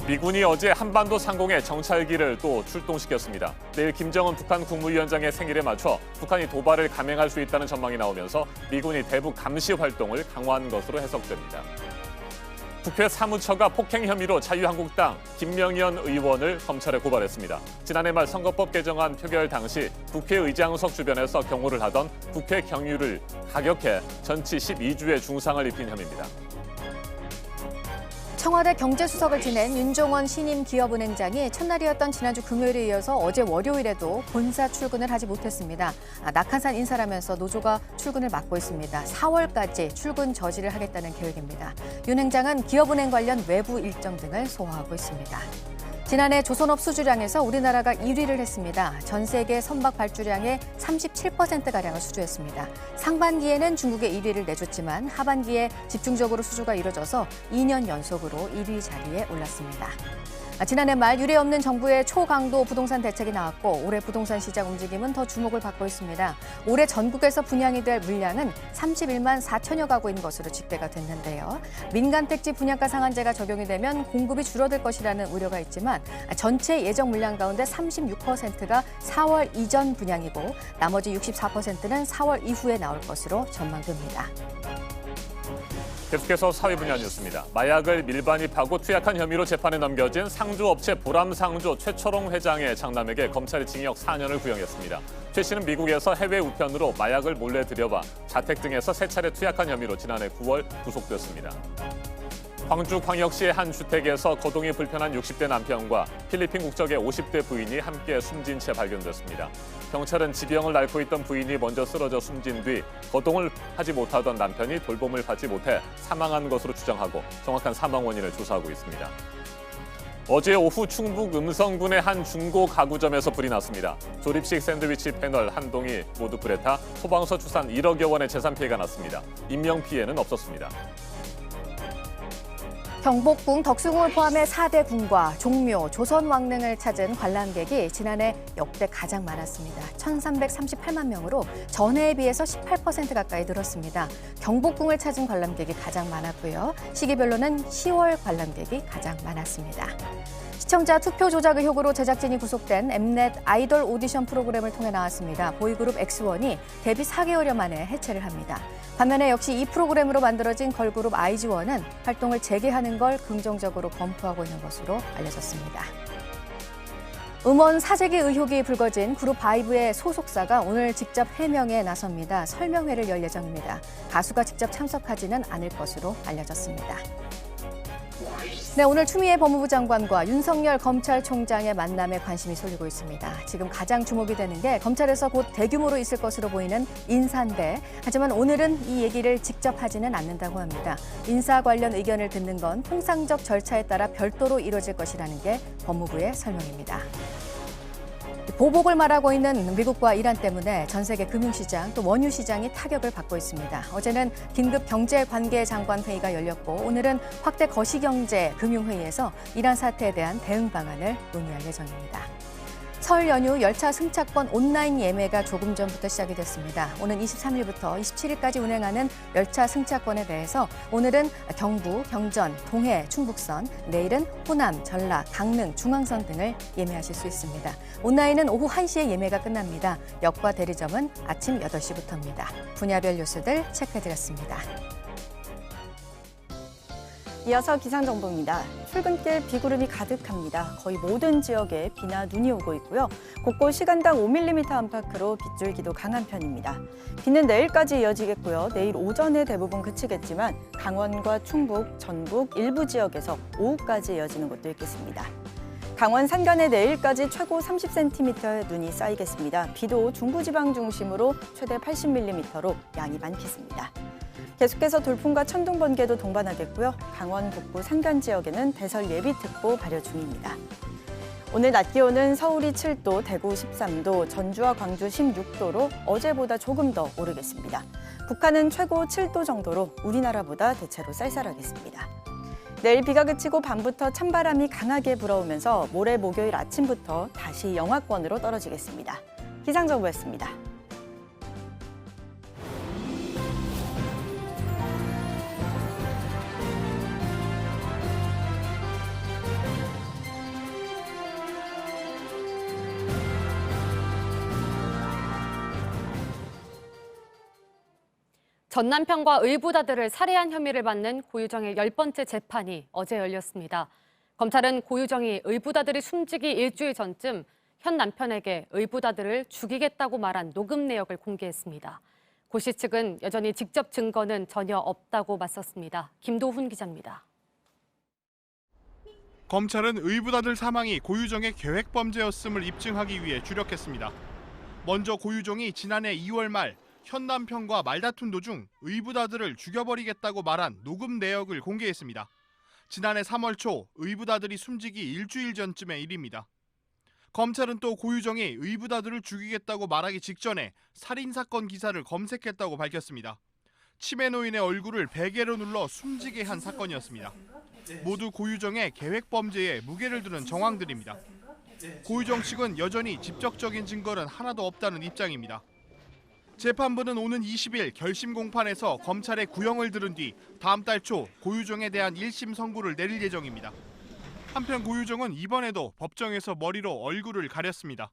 미군이 어제 한반도 상공에 정찰기를 또 출동시켰습니다. 내일 김정은 북한 국무위원장의 생일에 맞춰 북한이 도발을 감행할 수 있다는 전망이 나오면서 미군이 대북 감시 활동을 강화한 것으로 해석됩니다. 국회 사무처가 폭행 혐의로 자유한국당 김명현 의원을 검찰에 고발했습니다. 지난해 말 선거법 개정안 표결 당시 국회의장석 주변에서 경호를 하던 국회 경위를 가격해 전치 12주의 중상을 입힌 혐의입니다. 청와대 경제수석을 지낸 윤종원 신임 기업은행장이 첫날이었던 지난주 금요일에 이어서 어제 월요일에도 본사 출근을 하지 못했습니다. 낙하산 인사라면서 노조가 출근을 막고 있습니다. 4월까지 출근 저지를 하겠다는 계획입니다. 윤 행장은 기업은행 관련 외부 일정 등을 소화하고 있습니다. 지난해 조선업 수주량에서 우리나라가 1위를 했습니다. 전 세계 선박 발주량의 37%가량을 수주했습니다. 상반기에는 중국의 1위를 내줬지만 하반기에 집중적으로 수주가 이뤄져서 2년 연속으로 1위 자리에 올랐습니다. 지난해 말 유례없는 정부의 초강도 부동산 대책이 나왔고 올해 부동산 시장 움직임은 더 주목을 받고 있습니다. 올해 전국에서 분양이 될 물량은 31만 4천여 가구인 것으로 집계가 됐는데요. 민간 택지 분양가 상한제가 적용이 되면 공급이 줄어들 것이라는 우려가 있지만 전체 예정 물량 가운데 36%가 4월 이전 분양이고 나머지 64%는 4월 이후에 나올 것으로 전망됩니다. 계속해서 사회 분야 뉴스입니다. 마약을 밀반입하고 투약한 혐의로 재판에 넘겨진 상조업체 보람상조 최철홍 회장의 장남에게 검찰이 징역 4년을 구형했습니다. 최 씨는 미국에서 해외 우편으로 마약을 몰래 들여와 자택 등에서 3차례 투약한 혐의로 지난해 9월 구속됐습니다. 광주광역시의 한 주택에서 거동이 불편한 60대 남편과 필리핀 국적의 50대 부인이 함께 숨진 채 발견됐습니다. 경찰은 지병을 앓고 있던 부인이 먼저 쓰러져 숨진 뒤 거동을 하지 못하던 남편이 돌봄을 받지 못해 사망한 것으로 추정하고 정확한 사망 원인을 조사하고 있습니다. 어제 오후 충북 음성군의 한 중고 가구점에서 불이 났습니다. 조립식 샌드위치 패널 한 동이 모두 불에 타 소방서 추산 1억여 원의 재산 피해가 났습니다. 인명피해는 없었습니다. 경복궁 덕수궁을 포함해 4대 궁과 종묘, 조선 왕릉을 찾은 관람객이 지난해 역대 가장 많았습니다. 1,338만 명으로 전해에 비해서 18% 가까이 늘었습니다. 경복궁을 찾은 관람객이 가장 많았고요. 시기별로는 10월 관람객이 가장 많았습니다. 시청자 투표 조작 의혹으로 제작진이 구속된 엠넷 아이돌 오디션 프로그램을 통해 나왔습니다. 보이그룹 엑스원이 데뷔 4개월여 만에 해체를 합니다. 반면에 역시 이 프로그램으로 만들어진 걸그룹 아이즈원은 활동을 재개하는 걸 긍정적으로 검토하고 있는 것으로 알려졌습니다. 음원 사재기 의혹이 불거진 그룹 바이브의 소속사가 오늘 직접 해명에 나섭니다. 설명회를 열 예정입니다. 가수가 직접 참석하지는 않을 것으로 알려졌습니다. 네, 오늘 추미애 법무부 장관과 윤석열 검찰총장의 만남에 관심이 쏠리고 있습니다. 지금 가장 주목이 되는 게 검찰에서 곧 대규모로 있을 것으로 보이는 인사인데, 하지만 오늘은 이 얘기를 직접 하지는 않는다고 합니다. 인사 관련 의견을 듣는 건 통상적 절차에 따라 별도로 이루어질 것이라는 게 법무부의 설명입니다. 보복을 말하고 있는 미국과 이란 때문에 전 세계 금융시장 또 원유 시장이 타격을 받고 있습니다. 어제는 긴급 경제관계장관 회의가 열렸고 오늘은 확대 거시경제 금융회의에서 이란 사태에 대한 대응 방안을 논의할 예정입니다. 설 연휴 열차 승차권 온라인 예매가 조금 전부터 시작이 됐습니다. 오는 23일부터 27일까지 운행하는 열차 승차권에 대해서 오늘은 경부, 경전, 동해, 충북선, 내일은 호남, 전라, 강릉, 중앙선 등을 예매하실 수 있습니다. 온라인은 오후 1시에 예매가 끝납니다. 역과 대리점은 아침 8시부터입니다. 분야별 뉴스들 체크해드렸습니다. 이어서 기상정보입니다. 출근길 비구름이 가득합니다. 거의 모든 지역에 비나 눈이 오고 있고요. 곳곳 시간당 5mm 안팎으로 빗줄기도 강한 편입니다. 비는 내일까지 이어지겠고요. 내일 오전에 대부분 그치겠지만 강원과 충북, 전북 일부 지역에서 오후까지 이어지는 곳도 있겠습니다. 강원 산간에 내일까지 최고 30cm의 눈이 쌓이겠습니다. 비도 중부지방 중심으로 최대 80mm로 양이 많겠습니다. 계속해서 돌풍과 천둥, 번개도 동반하겠고요. 강원 북부 산간 지역에는 대설 예비특보 발효 중입니다. 오늘 낮 기온은 서울이 7도, 대구 13도, 전주와 광주 16도로 어제보다 조금 더 오르겠습니다. 북한은 최고 7도 정도로 우리나라보다 대체로 쌀쌀하겠습니다. 내일 비가 그치고 밤부터 찬바람이 강하게 불어오면서 모레 목요일 아침부터 다시 영하권으로 떨어지겠습니다. 기상정보였습니다. 전 남편과 의붓아들을 살해한 혐의를 받는 고유정의 10번째 재판이 어제 열렸습니다. 검찰은 고유정이 의붓아들이 숨지기 일주일 전쯤 현 남편에게 의붓아들을 죽이겠다고 말한 녹음 내역을 공개했습니다. 고 씨 측은 여전히 직접 증거는 전혀 없다고 맞섰습니다. 김도훈 기자입니다. 검찰은 의붓아들 사망이 고유정의 계획범죄였음을 입증하기 위해 주력했습니다. 먼저 고유정이 지난해 2월 말 현 남편과 말다툰 도중 의붓아들을 죽여버리겠다고 말한 녹음 내역을 공개했습니다. 지난해 3월 초 의붓아들이 숨지기 일주일 전쯤의 일입니다. 검찰은 또 고유정이 의붓아들을 죽이겠다고 말하기 직전에 살인사건 기사를 검색했다고 밝혔습니다. 치매 노인의 얼굴을 베개로 눌러 숨지게 한 사건이었습니다. 모두 고유정의 계획범죄에 무게를 두는 정황들입니다. 고유정 측은 여전히 직접적인 증거는 하나도 없다는 입장입니다. 재판부는 오는 20일 결심 공판에서 검찰의 구형을 들은 뒤 다음 달 초 고유정에 대한 1심 선고를 내릴 예정입니다. 한편 고유정은 이번에도 법정에서 머리로 얼굴을 가렸습니다.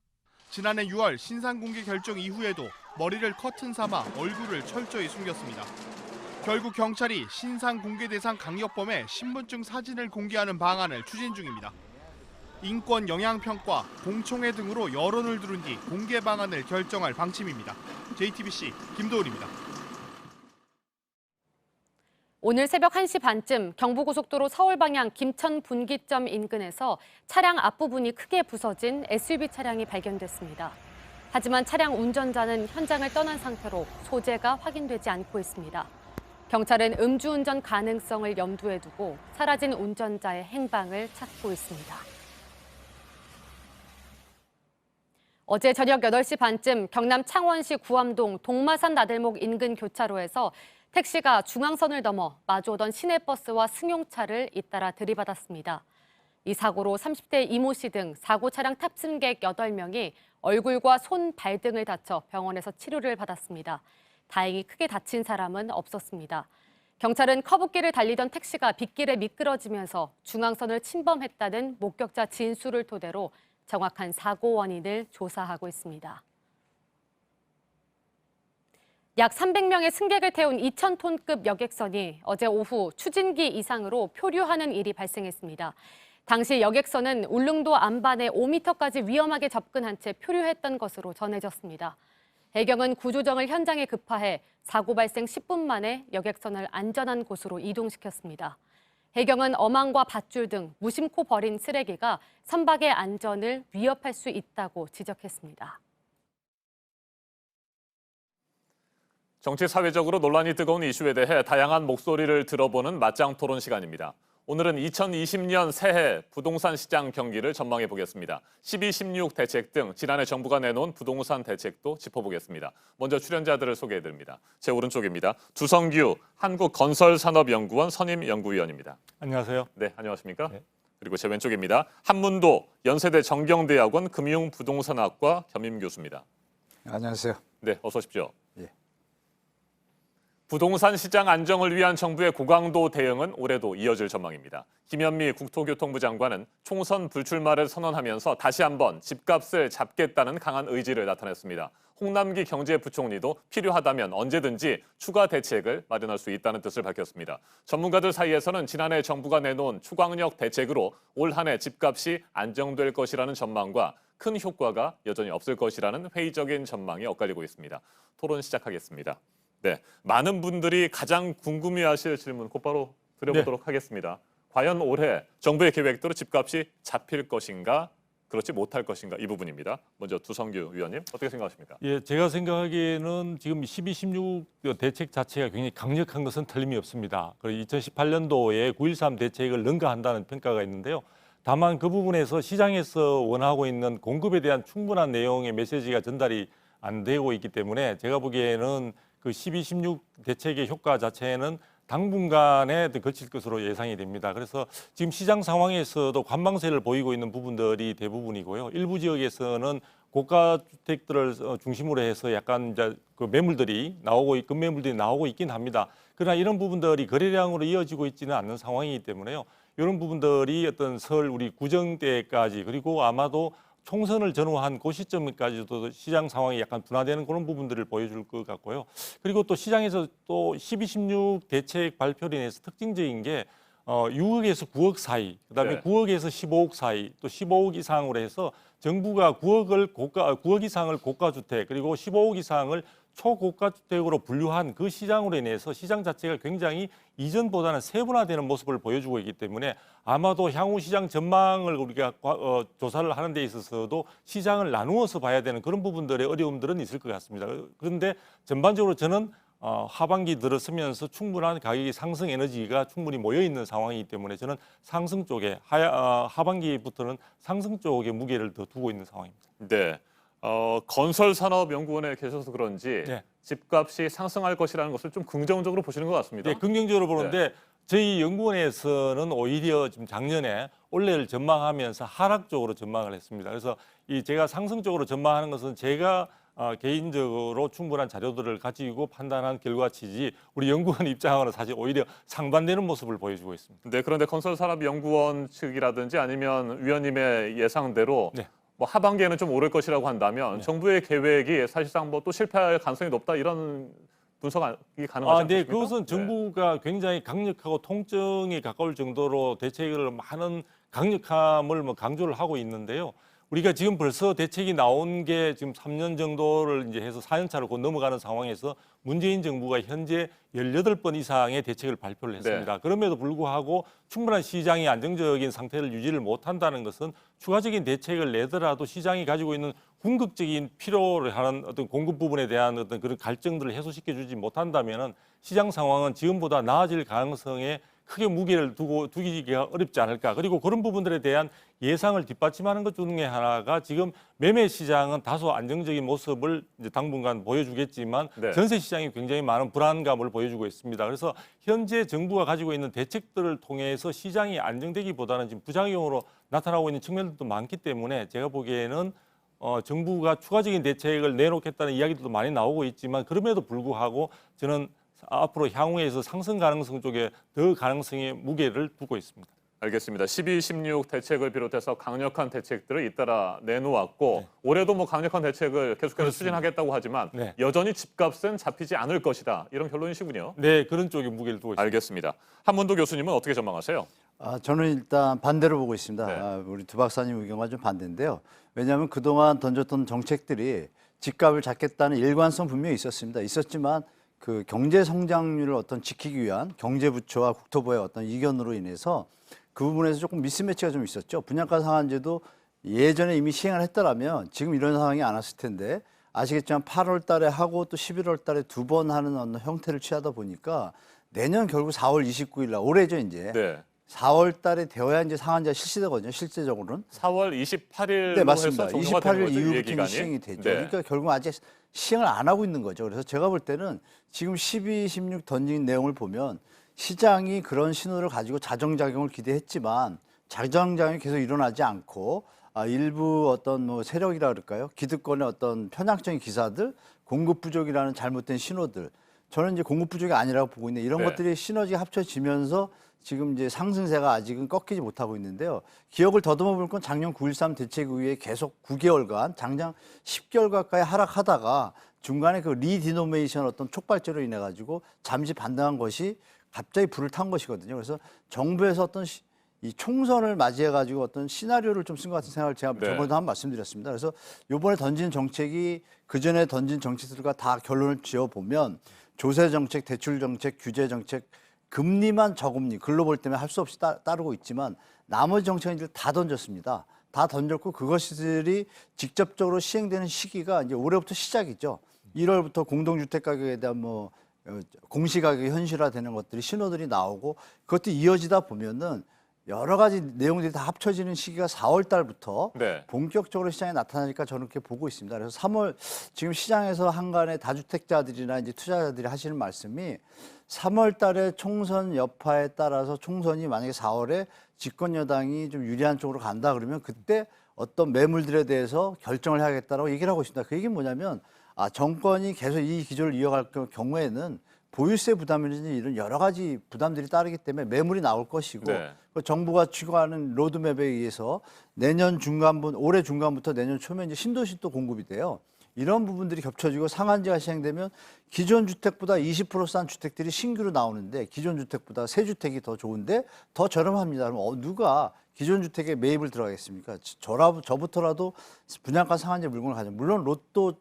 지난해 6월 신상 공개 결정 이후에도 머리를 커튼 삼아 얼굴을 철저히 숨겼습니다. 결국 경찰이 신상 공개 대상 강력범의 신분증 사진을 공개하는 방안을 추진 중입니다. 인권 영향평가, 공청회 등으로 여론을 두른 뒤 공개 방안을 결정할 방침입니다. JTBC 김도훈입니다. 오늘 새벽 1시 반쯤 경부고속도로 서울 방향 김천 분기점 인근에서 차량 앞부분이 크게 부서진 SUV 차량이 발견됐습니다. 하지만 차량 운전자는 현장을 떠난 상태로 소재가 확인되지 않고 있습니다. 경찰은 음주운전 가능성을 염두에 두고 사라진 운전자의 행방을 찾고 있습니다. 어제 저녁 8시 반쯤 경남 창원시 구암동 동마산 나들목 인근 교차로에서 택시가 중앙선을 넘어 마주오던 시내버스와 승용차를 잇따라 들이받았습니다. 이 사고로 30대 이모 씨 등 사고 차량 탑승객 8명이 얼굴과 손, 발 등을 다쳐 병원에서 치료를 받았습니다. 다행히 크게 다친 사람은 없었습니다. 경찰은 커브길을 달리던 택시가 빗길에 미끄러지면서 중앙선을 침범했다는 목격자 진술을 토대로 정확한 사고 원인을 조사하고 있습니다. 약 300명의 승객을 태운 2,000톤급 여객선이 어제 오후 추진기 이상으로 표류하는 일이 발생했습니다. 당시 여객선은 울릉도 안반에 5m까지 위험하게 접근한 채 표류했던 것으로 전해졌습니다. 해경은 구조정을 현장에 급파해 사고 발생 10분 만에 여객선을 안전한 곳으로 이동시켰습니다. 해경은 어망과 밧줄 등 무심코 버린 쓰레기가 선박의 안전을 위협할 수 있다고 지적했습니다. 정치 사회적으로 논란이 뜨거운 이슈에 대해 다양한 목소리를 들어보는 맞짱 토론 시간입니다. 오늘은 2020년 새해 부동산 시장 경기를 전망해 보겠습니다. 12, 16 대책 등 지난해 정부가 내놓은 부동산 대책도 짚어보겠습니다. 먼저 출연자들을 소개해 드립니다. 제 오른쪽입니다. 두성규 한국건설산업연구원 선임연구위원입니다. 안녕하세요. 네, 안녕하십니까? 네. 그리고 제 왼쪽입니다. 한문도 연세대 정경대학원 금융부동산학과 겸임 교수입니다. 안녕하세요. 네, 어서 오십시오. 예. 부동산 시장 안정을 위한 정부의 고강도 대응은 올해도 이어질 전망입니다. 김현미 국토교통부 장관은 총선 불출마를 선언하면서 다시 한번 집값을 잡겠다는 강한 의지를 나타냈습니다. 홍남기 경제부총리도 필요하다면 언제든지 추가 대책을 마련할 수 있다는 뜻을 밝혔습니다. 전문가들 사이에서는 지난해 정부가 내놓은 초강력 대책으로 올 한 해 집값이 안정될 것이라는 전망과 큰 효과가 여전히 없을 것이라는 회의적인 전망이 엇갈리고 있습니다. 토론 시작하겠습니다. 네, 많은 분들이 가장 궁금해하실 질문 곧바로 드려보도록 하겠습니다. 과연 올해 정부의 계획대로 집값이 잡힐 것인가, 그렇지 못할 것인가 이 부분입니다. 먼저 두성규 위원님 어떻게 생각하십니까? 예, 제가 생각하기에는 지금 12, 16 대책 자체가 굉장히 강력한 것은 틀림이 없습니다. 그리고 2018년도에 9.13 대책을 능가한다는 평가가 있는데요. 다만 그 부분에서 시장에서 원하고 있는 공급에 대한 충분한 내용의 메시지가 전달이 안 되고 있기 때문에 제가 보기에는 그 12, 16 대책의 효과 자체는 당분간에 걸칠 것으로 예상이 됩니다. 그래서 지금 시장 상황에서도 관망세를 보이고 있는 부분들이 대부분이고요. 일부 지역에서는 고가 주택들을 중심으로 해서 약간 이제 그 매물들이 급매물들이 나오고 있긴 합니다. 그러나 이런 부분들이 거래량으로 이어지고 있지는 않는 상황이기 때문에요. 이런 부분들이 어떤 설 우리 구정 때까지 그리고 아마도 총선을 전후한 그 시점까지도 시장 상황이 약간 둔화되는 그런 부분들을 보여줄 것 같고요. 그리고 또 시장에서 또 12, 16 대책 발표로 인해서 특징적인 게 6억에서 9억 사이, 그다음에 9억에서 15억 사이, 또 15억 이상으로 해서 정부가 9억 이상을 고가주택 그리고 15억 이상을 초고가주택으로 분류한 그 시장으로 인해서 시장 자체가 굉장히 이전보다는 세분화되는 모습을 보여주고 있기 때문에 아마도 향후 시장 전망을 우리가 조사를 하는 데 있어서도 시장을 나누어서 봐야 되는 그런 부분들의 어려움들은 있을 것 같습니다. 그런데 전반적으로 저는 하반기 들어서면서 충분한 가격의 상승 에너지가 충분히 모여있는 상황이기 때문에 저는 상승 쪽에 하반기부터는 상승 쪽에 무게를 더 두고 있는 상황입니다. 네. 건설산업연구원에 계셔서 그런지 집값이 상승할 것이라는 것을 좀 긍정적으로 보시는 것 같습니다. 네, 긍정적으로 보는데 저희 연구원에서는 오히려 지금 작년에 올해를 전망하면서 하락적으로 전망을 했습니다. 그래서 제가 상승적으로 전망하는 것은 제가 개인적으로 충분한 자료들을 가지고 판단한 결과치지 우리 연구원 입장으로는 사실 오히려 상반되는 모습을 보여주고 있습니다. 네, 그런데 건설산업연구원 측이라든지 아니면 위원님의 예상대로 뭐 하반기에는 좀 오를 것이라고 한다면 정부의 계획이 사실상 뭐 또 실패할 가능성이 높다 이런 분석이 가능하지 네, 않습니까? 그것은 정부가 굉장히 강력하고 통정에 가까울 정도로 대책을 많은 강력함을 강조를 하고 있는데요. 우리가 지금 벌써 대책이 나온 게 지금 3년 정도를 이제 해서 4년차로 곧 넘어가는 상황에서 문재인 정부가 현재 18번 이상의 대책을 발표를 했습니다. 네. 그럼에도 불구하고 충분한 시장이 안정적인 상태를 유지를 못한다는 것은 추가적인 대책을 내더라도 시장이 가지고 있는 궁극적인 필요를 하는 어떤 공급 부분에 대한 어떤 그런 갈증들을 해소시켜 주지 못한다면은 시장 상황은 지금보다 나아질 가능성에 크게 무게를 두기가 어렵지 않을까. 그리고 그런 부분들에 대한 예상을 뒷받침하는 것 중에 하나가 지금 매매 시장은 다소 안정적인 모습을 이제 당분간 보여주겠지만 네. 전세 시장이 굉장히 많은 불안감을 보여주고 있습니다. 그래서 현재 정부가 가지고 있는 대책들을 통해서 시장이 안정되기보다는 지금 부작용으로 나타나고 있는 측면들도 많기 때문에 제가 보기에는 정부가 추가적인 대책을 내놓겠다는 이야기들도 많이 나오고 있지만 그럼에도 불구하고 저는 앞으로 향후에서 상승 가능성 쪽에 더 가능성의 무게를 두고 있습니다. 알겠습니다. 12, 16 대책을 비롯해서 강력한 대책들을 잇따라 내놓았고 올해도 강력한 대책을 계속해서 추진하겠다고 하지만 여전히 집값은 잡히지 않을 것이다. 이런 결론이시군요. 네, 그런 쪽에 무게를 두고 있습니다. 알겠습니다. 한문도 교수님은 어떻게 전망하세요? 저는 일단 반대로 보고 있습니다. 우리 두 박사님 의견과 좀 반대인데요. 왜냐하면 그동안 던졌던 정책들이 집값을 잡겠다는 일관성 분명히 있었습니다. 있었지만 그 경제 성장률을 지키기 위한 경제부처와 국토부의 이견으로 인해서 그 부분에서 조금 미스매치가 좀 있었죠. 분양가 상한제도 예전에 이미 시행을 했더라면 지금 이런 상황이 안 왔을 텐데 아시겠지만 8월 달에 하고 또 11월 달에 두 번 하는 어느 형태를 취하다 보니까 내년 결국 4월 29일 날 올해죠 이제. 네. 4월 달에 되어야 이제 상한제가 실시되거든요. 실제적으로는. 4월 28일로 네, 맞습니다. 해서 종료가 되는 28일 거죠, 이후부터 유예기간이. 시행이 되죠. 네. 그러니까 결국 아직 시행을 안 하고 있는 거죠. 그래서 제가 볼 때는 지금 12, 16 던진 내용을 보면 시장이 그런 신호를 가지고 자정작용을 기대했지만 자정작용이 계속 일어나지 않고 일부 세력이라 그럴까요? 기득권의 편향적인 기사들, 공급 부족이라는 잘못된 신호들. 저는 이제 공급 부족이 아니라고 보고 있는데 이런 것들이 시너지가 합쳐지면서 지금 이제 상승세가 아직은 꺾이지 못하고 있는데요. 기억을 더듬어 볼 건 작년 9.13 대책 이후에 계속 9개월간, 장장 10개월 가까이 하락하다가 중간에 그 리디노메이션 촉발제로 인해 가지고 잠시 반등한 것이 갑자기 불을 탄 것이거든요. 그래서 정부에서 이 총선을 맞이해 가지고 시나리오를 좀 쓴 것 같은 생각을 제가 저번에도 한번 말씀드렸습니다. 그래서 이번에 던진 정책이 그 전에 던진 정책들과 다 결론을 지어 보면 조세 정책, 대출 정책, 규제 정책, 금리만 저금리, 글로벌 때문에 할 수 없이 따르고 있지만 나머지 정책들 다 던졌습니다. 다 던졌고 그것들이 직접적으로 시행되는 시기가 이제 올해부터 시작이죠. 1월부터 공동주택 가격에 대한 공시가격이 현실화되는 것들이 신호들이 나오고 그것도 이어지다 보면은 여러 가지 내용들이 다 합쳐지는 시기가 4월 달부터 본격적으로 시장에 나타나니까 저는 그렇게 보고 있습니다. 그래서 3월 지금 시장에서 한간에 다주택자들이나 이제 투자자들이 하시는 말씀이 3월 달에 총선 여파에 따라서 총선이 만약에 4월에 집권 여당이 좀 유리한 쪽으로 간다 그러면 그때 어떤 매물들에 대해서 결정을 해야겠다라고 얘기를 하고 있습니다. 그 얘기는 뭐냐면 정권이 계속 이 기조를 이어갈 경우에는 보유세 부담이라든지 이런 여러 가지 부담들이 따르기 때문에 매물이 나올 것이고 그 정부가 추구하는 로드맵에 의해서 내년 중간분, 올해 중간부터 내년 초면 이제 신도시 또 공급이 돼요. 이런 부분들이 겹쳐지고 상한제가 시행되면 기존 주택보다 20% 싼 주택들이 신규로 나오는데 기존 주택보다 새 주택이 더 좋은데 더 저렴합니다. 그럼 누가 기존 주택에 매입을 들어가겠습니까? 저부터라도 분양가 상한제 물건을 가져. 물론 로또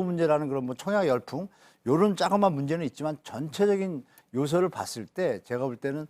문제라는 그런 청약 열풍 이런 자그마한 문제는 있지만 전체적인 요소를 봤을 때 제가 볼 때는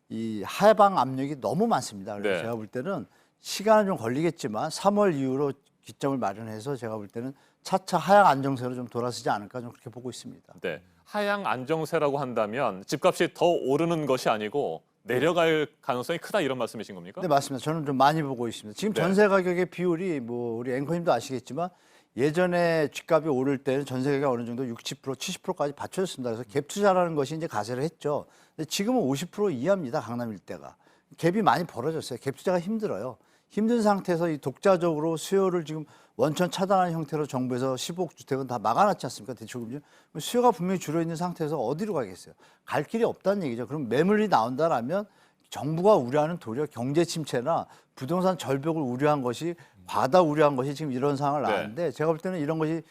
이 하방 압력이 너무 많습니다. 그래서 제가 볼 때는 시간은 좀 걸리겠지만 3월 이후로 기점을 마련해서 제가 볼 때는 차차 하향 안정세로 좀 돌아서지 않을까 좀 그렇게 보고 있습니다. 네, 하향 안정세라고 한다면 집값이 더 오르는 것이 아니고 내려갈 가능성이 크다 이런 말씀이신 겁니까? 네, 맞습니다. 저는 좀 많이 보고 있습니다. 지금 전세 가격의 비율이 우리 앵커님도 아시겠지만 예전에 집값이 오를 때는 전세 가격이 어느 정도 60%, 70%까지 받쳐졌습니다. 그래서 갭 투자라는 것이 이제 가세를 했죠. 근데 지금은 50% 이하입니다. 강남 일대가. 갭이 많이 벌어졌어요. 갭 투자가 힘들어요. 힘든 상태에서 이 독자적으로 수요를 지금 원천 차단하는 형태로 정부에서 15억 주택은 다 막아놨지 않습니까? 대출금리. 수요가 분명히 줄어있는 상태에서 어디로 가겠어요? 갈 길이 없다는 얘기죠. 그럼 매물이 나온다라면 정부가 우려하는 도리어 경제 침체나 부동산 절벽을 우려한 것이 과다 우려한 것이 지금 이런 상황을 낳았는데 제가 볼 때는 이런 것이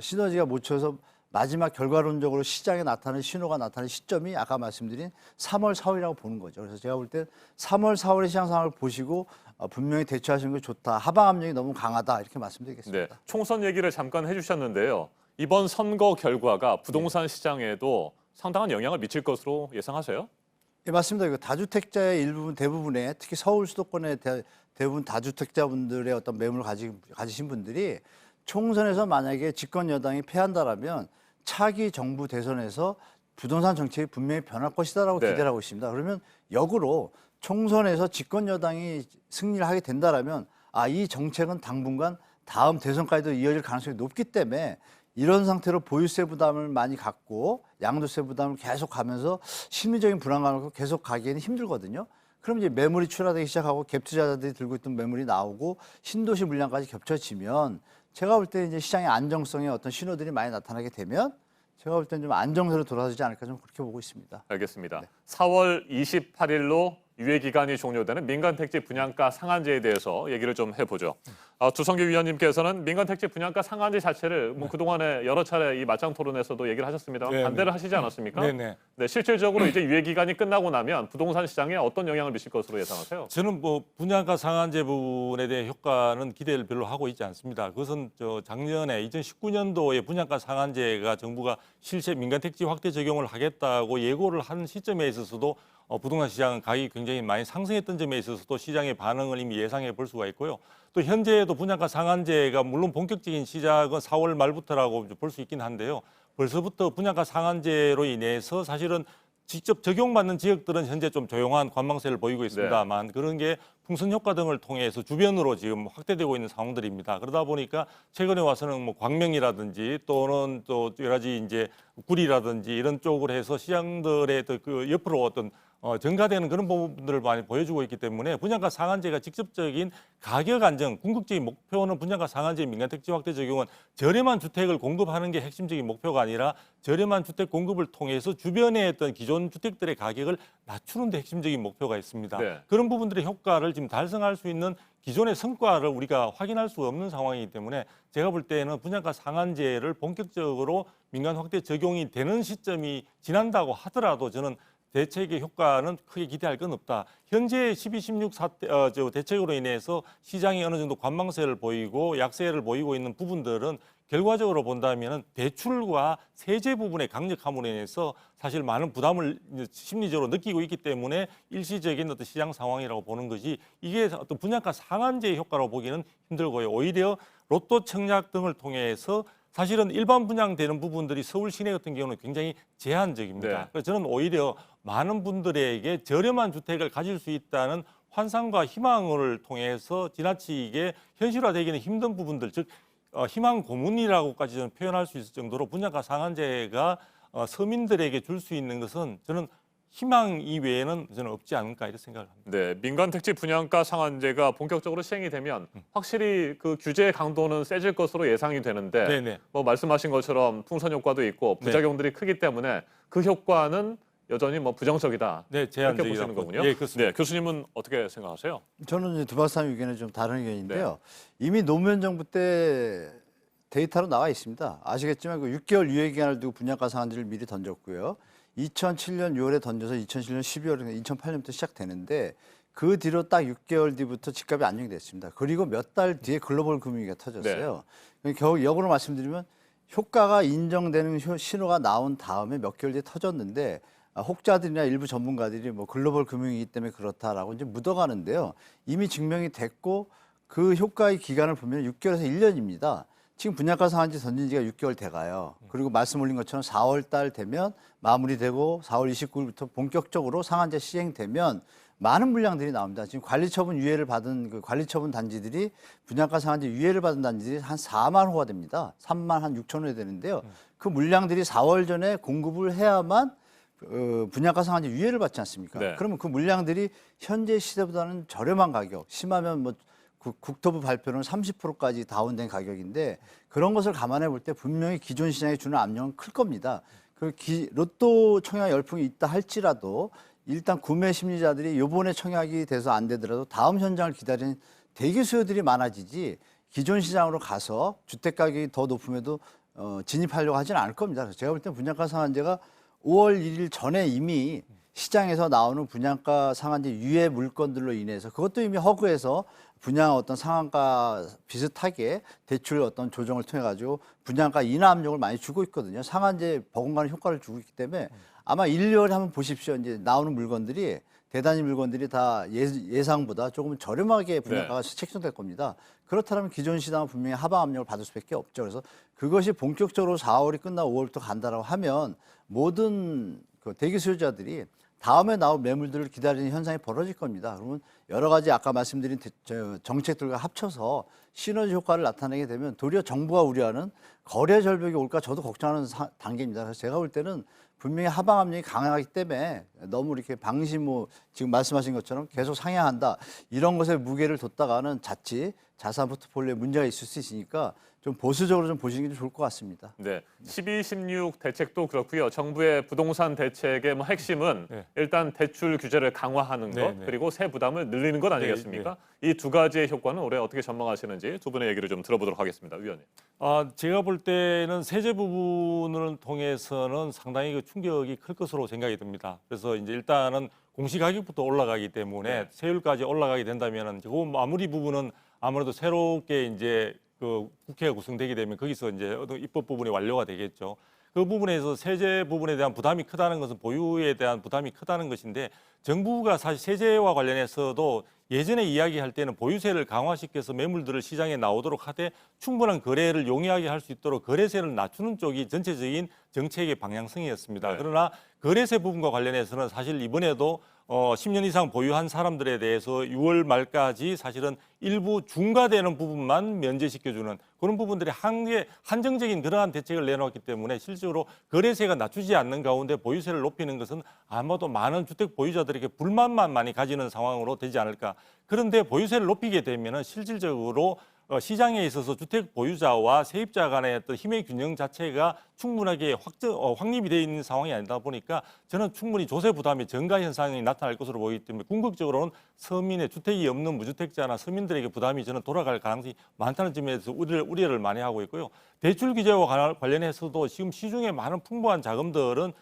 시너지가 묻혀서 마지막 결과론적으로 시장에 나타나는 신호가 나타나는 시점이 아까 말씀드린 3월, 4월이라고 보는 거죠. 그래서 제가 볼 때 3월, 4월의 시장 상황을 보시고 분명히 대처하시는 게 좋다. 하방 압력이 너무 강하다. 이렇게 말씀드리겠습니다. 네, 총선 얘기를 잠깐 해주셨는데요. 이번 선거 결과가 부동산 시장에도 상당한 영향을 미칠 것으로 예상하세요? 예, 맞습니다. 이거 다주택자의 일부분 대부분의 특히 서울 수도권의 대부분 다주택자분들의 어떤 매물을 가지신 분들이 총선에서 만약에 집권 여당이 패한다라면 차기 정부 대선에서 부동산 정책이 분명히 변할 것이다라고 네. 기대를 하고 있습니다. 그러면 역으로 총선에서 집권 여당이 승리를 하게 된다라면 이 정책은 당분간 다음 대선까지도 이어질 가능성이 높기 때문에 이런 상태로 보유세 부담을 많이 갖고 양도세 부담을 계속 가면서 심리적인 불안감을 계속 가기에는 힘들거든요. 그럼 이제 매물이 출하되기 시작하고 갭 투자자들이 들고 있던 매물이 나오고 신도시 물량까지 겹쳐지면 제가 볼 때 이제 시장의 안정성의 어떤 신호들이 많이 나타나게 되면 제가 볼 때는 좀 안정세로 돌아서지 않을까 좀 그렇게 보고 있습니다. 알겠습니다. 4월 28일로 유예 기간이 종료되는 민간택지 분양가 상한제에 대해서 얘기를 좀 해보죠. 주성규 위원님께서는 민간택지 분양가 상한제 자체를 그동안에 여러 차례 이 맞짱 토론에서도 얘기를 하셨습니다. 네, 반대를 네. 하시지 않았습니까? 네네. 네, 실질적으로 이제 유예 기간이 끝나고 나면 부동산 시장에 어떤 영향을 미칠 것으로 예상하세요? 저는 분양가 상한제 부분에 대한 효과는 기대를 별로 하고 있지 않습니다. 그것은 작년에 2019년도에 분양가 상한제가 정부가 실제 민간택지 확대 적용을 하겠다고 예고를 한 시점에 있어서도 부동산 시장 가격이 굉장히 많이 상승했던 점에 있어서도 시장의 반응을 이미 예상해 볼 수가 있고요. 또 현재도 분양가 상한제가 물론 본격적인 시작은 4월 말부터라고 볼 수 있긴 한데요. 벌써부터 분양가 상한제로 인해서 사실은 직접 적용받는 지역들은 현재 좀 조용한 관망세를 보이고 있습니다만 그런 게 풍선 효과 등을 통해서 주변으로 지금 확대되고 있는 상황들입니다. 그러다 보니까 최근에 와서는 광명이라든지 또는 또 여러 가지 이제 구리라든지 이런 쪽으로 해서 시장들의 그 옆으로 어떤 증가되는 그런 부분들을 많이 보여주고 있기 때문에 분양가 상한제가 직접적인 가격 안정, 궁극적인 목표는 분양가 상한제 민간택지 확대 적용은 저렴한 주택을 공급하는 게 핵심적인 목표가 아니라 저렴한 주택 공급을 통해서 주변에 어떤 기존 주택들의 가격을 낮추는 데 핵심적인 목표가 있습니다. 네. 그런 부분들의 효과를 지금 달성할 수 있는 기존의 성과를 우리가 확인할 수 없는 상황이기 때문에 제가 볼 때는 분양가 상한제를 본격적으로 민간 확대 적용이 되는 시점이 지난다고 하더라도 저는 대책의 효과는 크게 기대할 건 없다. 현재 12, 16 대책으로 인해서 시장이 어느 정도 관망세를 보이고 약세를 보이고 있는 부분들은 결과적으로 본다면 대출과 세제 부분의 강력함으로 인해서 사실 많은 부담을 심리적으로 느끼고 있기 때문에 일시적인 어떤 시장 상황이라고 보는 것이 이게 어떤 분양가 상한제의 효과로 보기는 힘들고요. 오히려 로또 청약 등을 통해서 사실은 일반 분양되는 부분들이 서울 시내 같은 경우는 굉장히 제한적입니다. 네. 그래서 저는 오히려 많은 분들에게 저렴한 주택을 가질 수 있다는 환상과 희망을 통해서 지나치게 현실화되기는 힘든 부분들, 즉 희망 고문이라고까지 저는 표현할 수 있을 정도로 분양가 상한제가 서민들에게 줄 수 있는 것은 저는 희망 이외에는 저는 없지 않을까 이렇게 생각을 합니다. 네, 민간택지 분양가 상한제가 본격적으로 시행이 되면 확실히 그 규제의 강도는 세질 것으로 예상이 되는데 네네. 말씀하신 것처럼 풍선 효과도 있고 부작용들이 크기 때문에 그 효과는 여전히 부정적이다. 네, 이렇게 제한적이다. 보시는 거군요. 예, 그렇습니다. 네, 교수님은 어떻게 생각하세요? 저는 이제 두 박사님 의견은 좀 다른 의견인데요. 이미 노무현 정부 때 데이터로 나와 있습니다. 아시겠지만 그 6개월 유예 기간을 두고 분양가 상한제를 미리 던졌고요. 2007년 6월에 던져서 2007년 12월에 2008년부터 시작되는데 그 뒤로 딱 6개월 뒤부터 집값이 안정이 됐습니다. 그리고 몇 달 뒤에 글로벌 금융위기가 터졌어요. 겨우 역으로 말씀드리면 효과가 인정되는 신호가 나온 다음에 몇 개월 뒤에 터졌는데 혹자들이나 일부 전문가들이 글로벌 금융위기 때문에 그렇다라고 이제 묻어가는데요. 이미 증명이 됐고 그 효과의 기간을 보면 6개월에서 1년입니다. 지금 분양가 상한제 던진 지가 6개월 돼가요. 그리고 말씀 올린 것처럼 4월 달 되면 마무리되고 4월 29일부터 본격적으로 상한제 시행되면 많은 물량들이 나옵니다. 지금 관리처분 유예를 받은 그 관리처분 단지들이 분양가 상한제 유예를 받은 단지들이 한 4만 호가 됩니다. 3만 한 6천 호에 되는데요. 그 물량들이 4월 전에 공급을 해야만 분양가 상한제 유예를 받지 않습니까? 네. 그러면 그 물량들이 현재 시세보다는 저렴한 가격, 심하면 국토부 발표는 30%까지 다운된 가격인데 그런 것을 감안해 볼 때 분명히 기존 시장에 주는 압력은 클 겁니다. 로또 청약 열풍이 있다 할지라도 일단 구매 심리자들이 요번에 청약이 돼서 안 되더라도 다음 현장을 기다리는 대기 수요들이 많아지지 기존 시장으로 가서 주택 가격이 더 높음에도 진입하려고 하지는 않을 겁니다. 그래서 제가 볼 때는 분양가 상한제가 5월 1일 전에 이미 시장에서 나오는 분양가 상한제 유예 물건들로 인해서 그것도 이미 허그해서 분양 어떤 상한가 비슷하게 대출 어떤 조정을 통해 가지고 분양가 인하 압력을 많이 주고 있거든요. 상한제 버금가는 효과를 주고 있기 때문에 아마 1, 2월에 한번 보십시오. 이제 나오는 물건들이 대단히 물건들이 다 예상보다 조금 저렴하게 분양가가 책정될 겁니다. 그렇다면 기존 시장은 분명히 하방 압력을 받을 수밖에 없죠. 그래서 그것이 본격적으로 4월이 끝나고 5월부터 간다라고 하면 모든 그 대기 수요자들이 다음에 나올 매물들을 기다리는 현상이 벌어질 겁니다. 그러면 여러 가지 아까 말씀드린 정책들과 합쳐서 시너지 효과를 나타내게 되면 도리어 정부가 우려하는 거래 절벽이 올까 저도 걱정하는 단계입니다. 그래서 제가 볼 때는 분명히 하방 압력이 강하기 때문에 너무 이렇게 방심호 지금 말씀하신 것처럼 계속 상향한다 이런 것에 무게를 뒀다가는 자칫 자산 포트폴리오에 문제가 있을 수 있으니까 좀 보수적으로 좀 보시는 게 좋을 것 같습니다. 네, 12, 16 대책도 그렇고요. 정부의 부동산 대책의 핵심은 일단 대출 규제를 강화하는 것 그리고 세 부담을 늘리는 것 아니겠습니까? 이 두 가지의 효과는 올해 어떻게 전망하시는지 두 분의 얘기를 좀 들어보도록 하겠습니다. 위원님. 제가 볼 때는 세제 부분을 통해서는 상당히 그 충격이 클 것으로 생각이 듭니다. 그래서 이제 일단은 공시가격부터 올라가기 때문에 세율까지 올라가게 된다면은 그 마무리 부분은 아무래도 새롭게 이제 그 국회가 구성되게 되면 거기서 이제 어떤 입법 부분이 완료가 되겠죠. 그 부분에서 세제 부분에 대한 부담이 크다는 것은 보유에 대한 부담이 크다는 것인데 정부가 사실 세제와 관련해서도 예전에 이야기할 때는 보유세를 강화시켜서 매물들을 시장에 나오도록 하되 충분한 거래를 용이하게 할 수 있도록 거래세를 낮추는 쪽이 전체적인 정책의 방향성이었습니다. 그러나 거래세 부분과 관련해서는 사실 이번에도 10년 이상 보유한 사람들에 대해서 6월 말까지 사실은 일부 중과되는 부분만 면제시켜주는 그런 부분들이 한정적인 그러한 대책을 내놓았기 때문에 실제로 거래세가 낮추지 않는 가운데 보유세를 높이는 것은 아마도 많은 주택 보유자들에게 불만만 많이 가지는 상황으로 되지 않을까. 그런데 보유세를 높이게 되면은 실질적으로 시장에 있어서 주택 보유자와 세입자 간의 어떤 힘의 균형 자체가 충분하게 확립이 되어 있는 상황이 아니다 보니까 저는 충분히 조세 부담의 증가 현상이 나타날 것으로 보이기 때문에 궁극적으로는 서민의 주택이 없는 무주택자나 서민들에게 부담이 저는 돌아갈 가능성이 많다는 점에서 우려를 많이 하고 있고요. 대출 규제와 관련해서도 지금 시중에 많은 풍부한 자금들은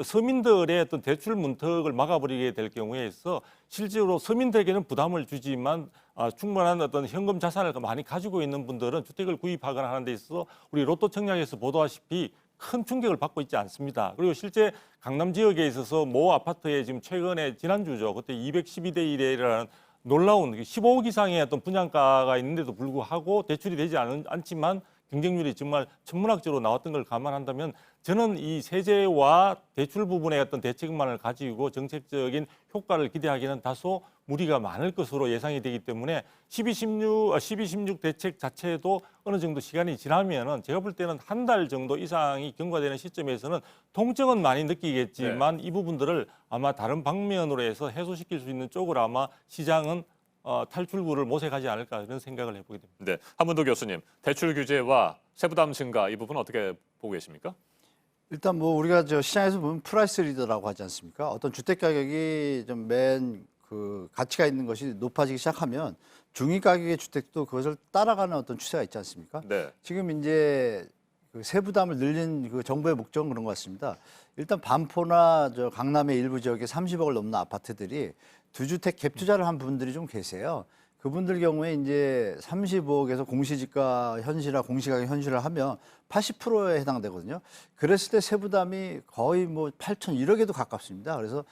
서민들의 어떤 대출 문턱을 막아버리게 될 경우에서 실제로 서민들에게는 부담을 주지만 충분한 어떤 현금 자산을 많이 가지고 있는 분들은 주택을 구입하거나 하는 데 있어서 우리 로또 청약에서 보도하시피 큰 충격을 받고 있지 않습니다. 그리고 실제 강남 지역에 있어서 모 아파트에 지금 최근에 지난주죠. 그때 212대 1이라는 놀라운 15억 이상의 어떤 분양가가 있는데도 불구하고 대출이 되지 않지만 경쟁률이 정말 천문학적으로 나왔던 걸 감안한다면 저는 이 세제와 대출 부분의 어떤 대책만을 가지고 정책적인 효과를 기대하기는 다소 무리가 많을 것으로 예상이 되기 때문에 12, 16 대책 자체도 어느 정도 시간이 지나면은 제가 볼 때는 한 달 정도 이상이 경과되는 시점에서는 통증은 많이 느끼겠지만 이 부분들을 아마 다른 방면으로 해서 해소시킬 수 있는 쪽으로 아마 시장은 탈출구를 모색하지 않을까 이런 생각을 해보게 됩니다. 네, 한문도 교수님, 대출 규제와 세부담 증가 이 부분 어떻게 보고 계십니까? 일단 뭐 우리가 시장에서 보면 프라이스 리더라고 하지 않습니까? 어떤 주택 가격이 좀 그 가치가 있는 것이 높아지기 시작하면 중위 가격의 주택도 그것을 따라가는 어떤 추세가 있지 않습니까? 네. 지금 이제 그 세부담을 늘린 그 정부의 목적은 그런 것 같습니다. 일단 반포나 강남의 일부 지역에 30억을 넘는 아파트들이 두 주택 갭 투자를 한 분들이 좀 계세요. 그분들 경우에 이제 35억에서 공시지가 현실화, 공시가격 현실을 하면 80%에 해당되거든요. 그랬을 때 세부담이 거의 뭐 8천 1억에도 가깝습니다. 그래서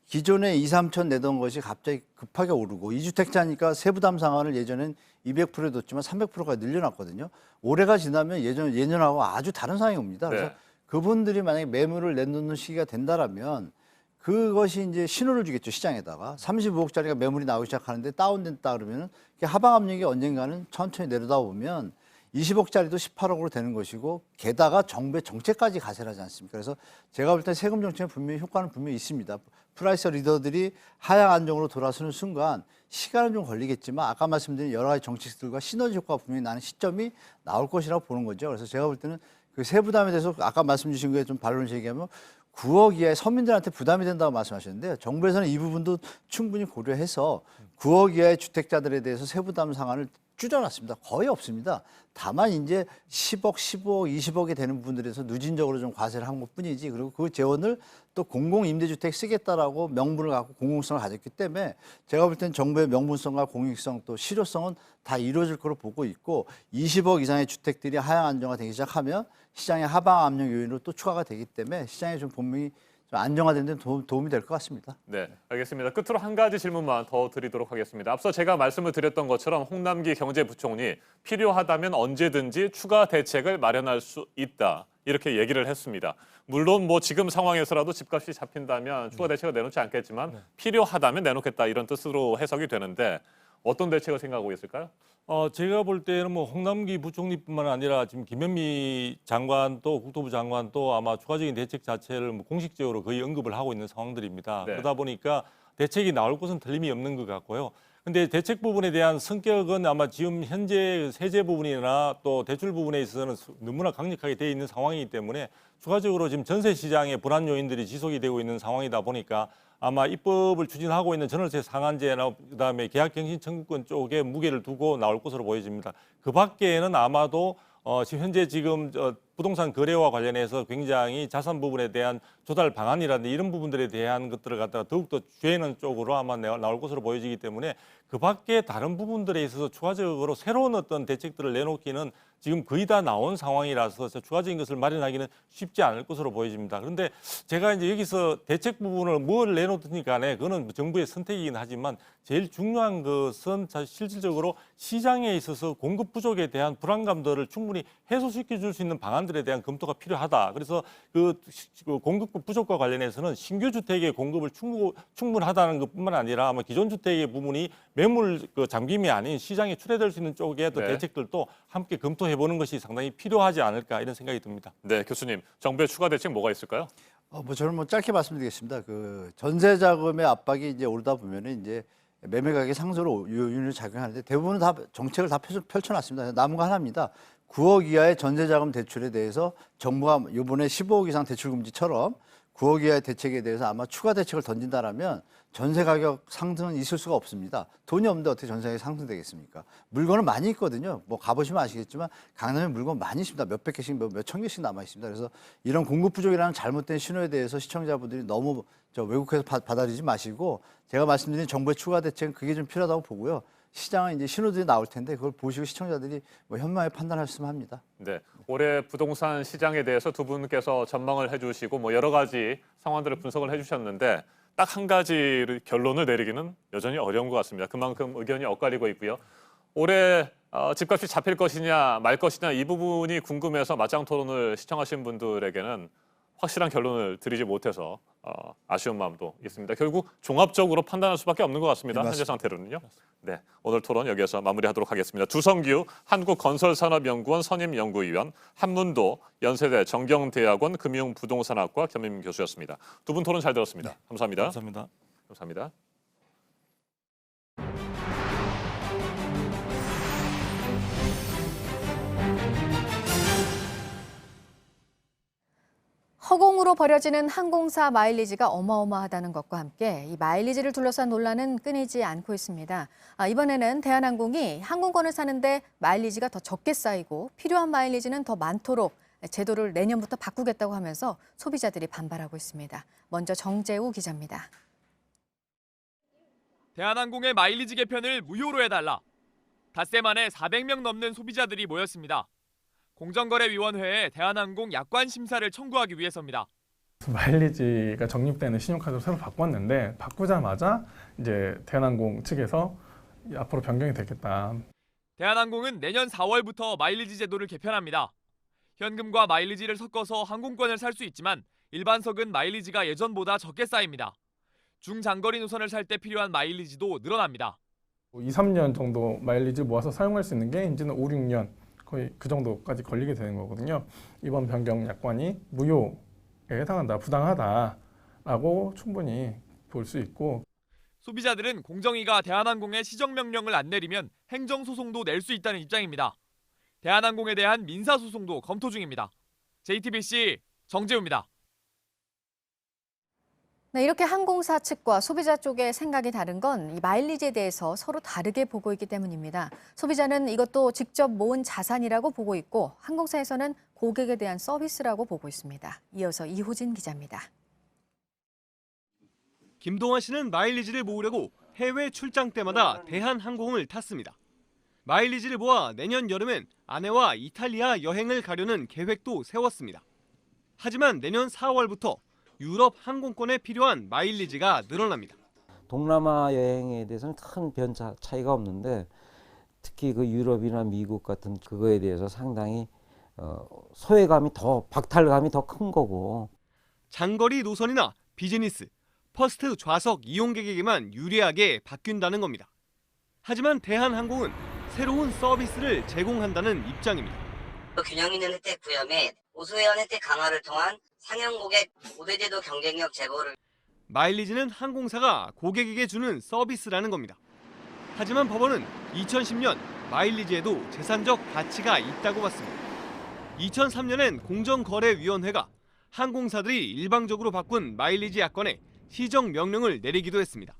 기존에 2, 3천 내던 것이 갑자기 급하게 오르고 2주택자니까 세부담 상한을 예전엔 200%에 뒀지만 300%가 늘려놨거든요. 올해가 지나면 예년하고 아주 다른 상황이 옵니다. 그래서 그분들이 만약에 매물을 내놓는 시기가 된다라면 그것이 이제 신호를 주겠죠, 시장에다가. 35억짜리가 매물이 나오기 시작하는데 다운됐다 그러면은 하방 압력이 언젠가는 천천히 내려다 보면 20억짜리도 18억으로 되는 것이고 게다가 정부의 정책까지 가세하지 않습니까? 그래서 제가 볼 때 세금 정책은 분명히 효과는 분명히 있습니다. 프라이스 리더들이 하향 안정으로 돌아서는 순간 시간은 좀 걸리겠지만 아까 말씀드린 여러 가지 정책들과 시너지 효과가 분명히 나는 시점이 나올 것이라고 보는 거죠. 그래서 제가 볼 때는 그 세부담에 대해서 아까 말씀 주신 거에 좀 반론을 제기하면 9억 이하의 서민들한테 부담이 된다고 말씀하셨는데 정부에서는 이 부분도 충분히 고려해서 9억 이하의 주택자들에 대해서 세부담 상한을 줄여놨습니다. 거의 없습니다. 다만 이제 10억, 15억, 20억이 되는 부분들에서 누진적으로 좀 과세를 한 것뿐이지. 그리고 그 재원을 또 공공임대주택 쓰겠다라고 명분을 갖고 공공성을 가졌기 때문에 제가 볼 땐 정부의 명분성과 공익성 또 실효성은 다 이루어질 거로 보고 있고 20억 이상의 주택들이 하향 안정화되기 시작하면 시장의 하방 압력 요인으로 또 추가가 되기 때문에 시장에 좀 분명히 좀 안정화되는 데 도움이 될 것 같습니다. 네, 알겠습니다. 끝으로 한 가지 질문만 더 드리도록 하겠습니다. 앞서 제가 말씀을 드렸던 것처럼 홍남기 경제부총리 필요하다면 언제든지 추가 대책을 마련할 수 있다. 이렇게 얘기를 했습니다. 물론 뭐 지금 상황에서라도 집값이 잡힌다면 추가 대책을 내놓지 않겠지만 필요하다면 내놓겠다 이런 뜻으로 해석이 되는데 어떤 대책을 생각하고 있을까요? 제가 볼 때는 뭐 홍남기 부총리뿐만 아니라 지금 김현미 장관도 국토부 장관도 아마 추가적인 대책 자체를 뭐 공식적으로 거의 언급을 하고 있는 상황들입니다. 네. 그러다 보니까 대책이 나올 것은 틀림이 없는 것 같고요. 근데 대책 부분에 대한 성격은 아마 지금 현재 세제 부분이나 또 대출 부분에 있어서는 너무나 강력하게 되어 있는 상황이기 때문에 추가적으로 지금 전세 시장의 불안 요인들이 지속이 되고 있는 상황이다 보니까 아마 입법을 추진하고 있는 전월세 상한제나 그다음에 계약갱신 청구권 쪽에 무게를 두고 나올 것으로 보여집니다. 그 밖에는 아마도 지금 현재 부동산 거래와 관련해서 굉장히 자산 부분에 대한 조달 방안이라든지 이런 부분들에 대한 것들을 갖다가 더욱더 주의하는 쪽으로 아마 나올 것으로 보여지기 때문에 그 밖에 다른 부분들에 있어서 추가적으로 새로운 어떤 대책들을 내놓기는 지금 거의 다 나온 상황이라서 추가적인 것을 마련하기는 쉽지 않을 것으로 보여집니다. 그런데 제가 이제 여기서 대책 부분을 뭘 내놓든지 간에 그거는 정부의 선택이긴 하지만 제일 중요한 것은 실질적으로 시장에 있어서 공급 부족에 대한 불안감들을 충분히 해소시켜 줄 수 있는 방안들에 대한 검토가 필요하다. 그래서 그 공급 부족과 관련해서는 신규 주택의 공급을 충분하다는 것뿐만 아니라 아마 기존 주택의 부분이 매물 잠김이 아닌 시장에 출애될 수 있는 쪽의 또 네. 대책들도 함께 검토해보는 것이 상당히 필요하지 않을까 이런 생각이 듭니다. 네, 교수님. 정부의 추가 대책 뭐가 있을까요? 저는 짧게 말씀드리겠습니다. 그 전세 자금의 압박이 이제 오르다 보면은 이제 매매 가격 상승으로 요인을 작용하는데 대부분은 다 정책을 다 펼쳐놨습니다. 남은 거 하나입니다. 9억 이하의 전세 자금 대출에 대해서 정부가 이번에 15억 이상 대출 금지처럼 9억 이하의 대책에 대해서 아마 추가 대책을 던진다라면 전세 가격 상승은 있을 수가 없습니다. 돈이 없는데 어떻게 전세 가격이 상승되겠습니까? 물건은 많이 있거든요. 뭐 가보시면 아시겠지만 강남에 물건 많이 있습니다. 몇백 개씩, 몇천 개씩 남아 있습니다. 그래서 이런 공급 부족이라는 잘못된 신호에 대해서 시청자분들이 너무 왜곡해서 받아들이지 마시고 제가 말씀드린 정부의 추가 대책은 그게 좀 필요하다고 보고요. 시장은 이제 신호들이 나올 텐데 그걸 보시고 시청자들이 뭐 현명하게 판단하셨으면 합니다. 네, 올해 부동산 시장에 대해서 두 분께서 전망을 해주시고 뭐 여러 가지 상황들을 분석을 해주셨는데 딱 한 가지 결론을 내리기는 여전히 어려운 것 같습니다. 그만큼 의견이 엇갈리고 있고요. 올해 집값이 잡힐 것이냐 말 것이냐 이 부분이 궁금해서 맞짱 토론을 시청하신 분들에게는 확실한 결론을 드리지 못해서 아쉬운 마음도 있습니다. 결국 종합적으로 판단할 수밖에 없는 것 같습니다. 네, 현재 상태로는요. 네, 오늘 토론 여기에서 마무리하도록 하겠습니다. 두성규 한국건설산업연구원 선임연구위원, 한문도 연세대 정경대학원 금융부동산학과 겸임 교수였습니다. 두 분 토론 잘 들었습니다. 네. 감사합니다. 감사합니다. 감사합니다. 허공으로 버려지는 항공사 마일리지가 어마어마하다는 것과 함께 이 마일리지를 둘러싼 논란은 끊이지 않고 있습니다. 이번에는 대한항공이 항공권을 사는데 마일리지가 더 적게 쌓이고 필요한 마일리지는 더 많도록 제도를 내년부터 바꾸겠다고 하면서 소비자들이 반발하고 있습니다. 먼저 정재우 기자입니다. 대한항공의 마일리지 개편을 무효로 해달라. 닷새 만에 400명 넘는 소비자들이 모였습니다. 공정거래위원회에 대한항공 약관 심사를 청구하기 위해서입니다. 마일리지가 적립되는 신용카드로 새로 바꿨는데 바꾸자마자 이제 대한항공 측에서 앞으로 변경이 되겠다. 대한항공은 내년 4월부터 마일리지 제도를 개편합니다. 현금과 마일리지를 섞어서 항공권을 살 수 있지만 일반석은 마일리지가 예전보다 적게 쌓입니다. 중장거리 노선을 살 때 필요한 마일리지도 늘어납니다. 2, 3년 정도 마일리지 모아서 사용할 수 있는 게 이제는 5, 6년 거의 그 정도까지 걸리게 되는 거거든요. 이번 변경 약관이 무효에 해당한다, 부당하다라고 충분히 볼 수 있고 소비자들은 공정위가 대한항공에 시정명령을 안 내리면 행정소송도 낼 수 있다는 입장입니다. 대한항공에 대한 민사소송도 검토 중입니다. JTBC 정재우입니다. 네, 이렇게 항공사 측과 소비자 쪽의 생각이 다른 건 이 마일리지에 대해서 서로 다르게 보고 있기 때문입니다. 소비자는 이것도 직접 모은 자산이라고 보고 있고 항공사에서는 고객에 대한 서비스라고 보고 있습니다. 이어서 이호진 기자입니다. 김동환 씨는 마일리지를 모으려고 해외 출장 때마다 대한항공을 탔습니다. 마일리지를 모아 내년 여름엔 아내와 이탈리아 여행을 가려는 계획도 세웠습니다. 하지만 내년 4월부터 유럽 항공권에 필요한 마일리지가 늘어납니다. 동남아 여행에 대해서는 큰 차이가 없는데 특히 그 유럽이나 미국 같은 그거에 대해서 상당히 소외감이 박탈감이 더 큰 거고. 장거리 노선이나 비즈니스, 퍼스트 좌석 이용객에게만 유리하게 바뀐다는 겁니다. 하지만 대한항공은 새로운 서비스를 제공한다는 입장입니다. 균형 있는 혜택 부여 및 우수회원 혜택 강화를 통한 상용 고객 우대제도 경쟁력 제고를. 마일리지는 항공사가 고객에게 주는 서비스라는 겁니다. 하지만 법원은 2010년 마일리지에도 재산적 가치가 있다고 봤습니다. 2003년엔 공정거래위원회가 항공사들이 일방적으로 바꾼 마일리지 약관에 시정 명령을 내리기도 했습니다.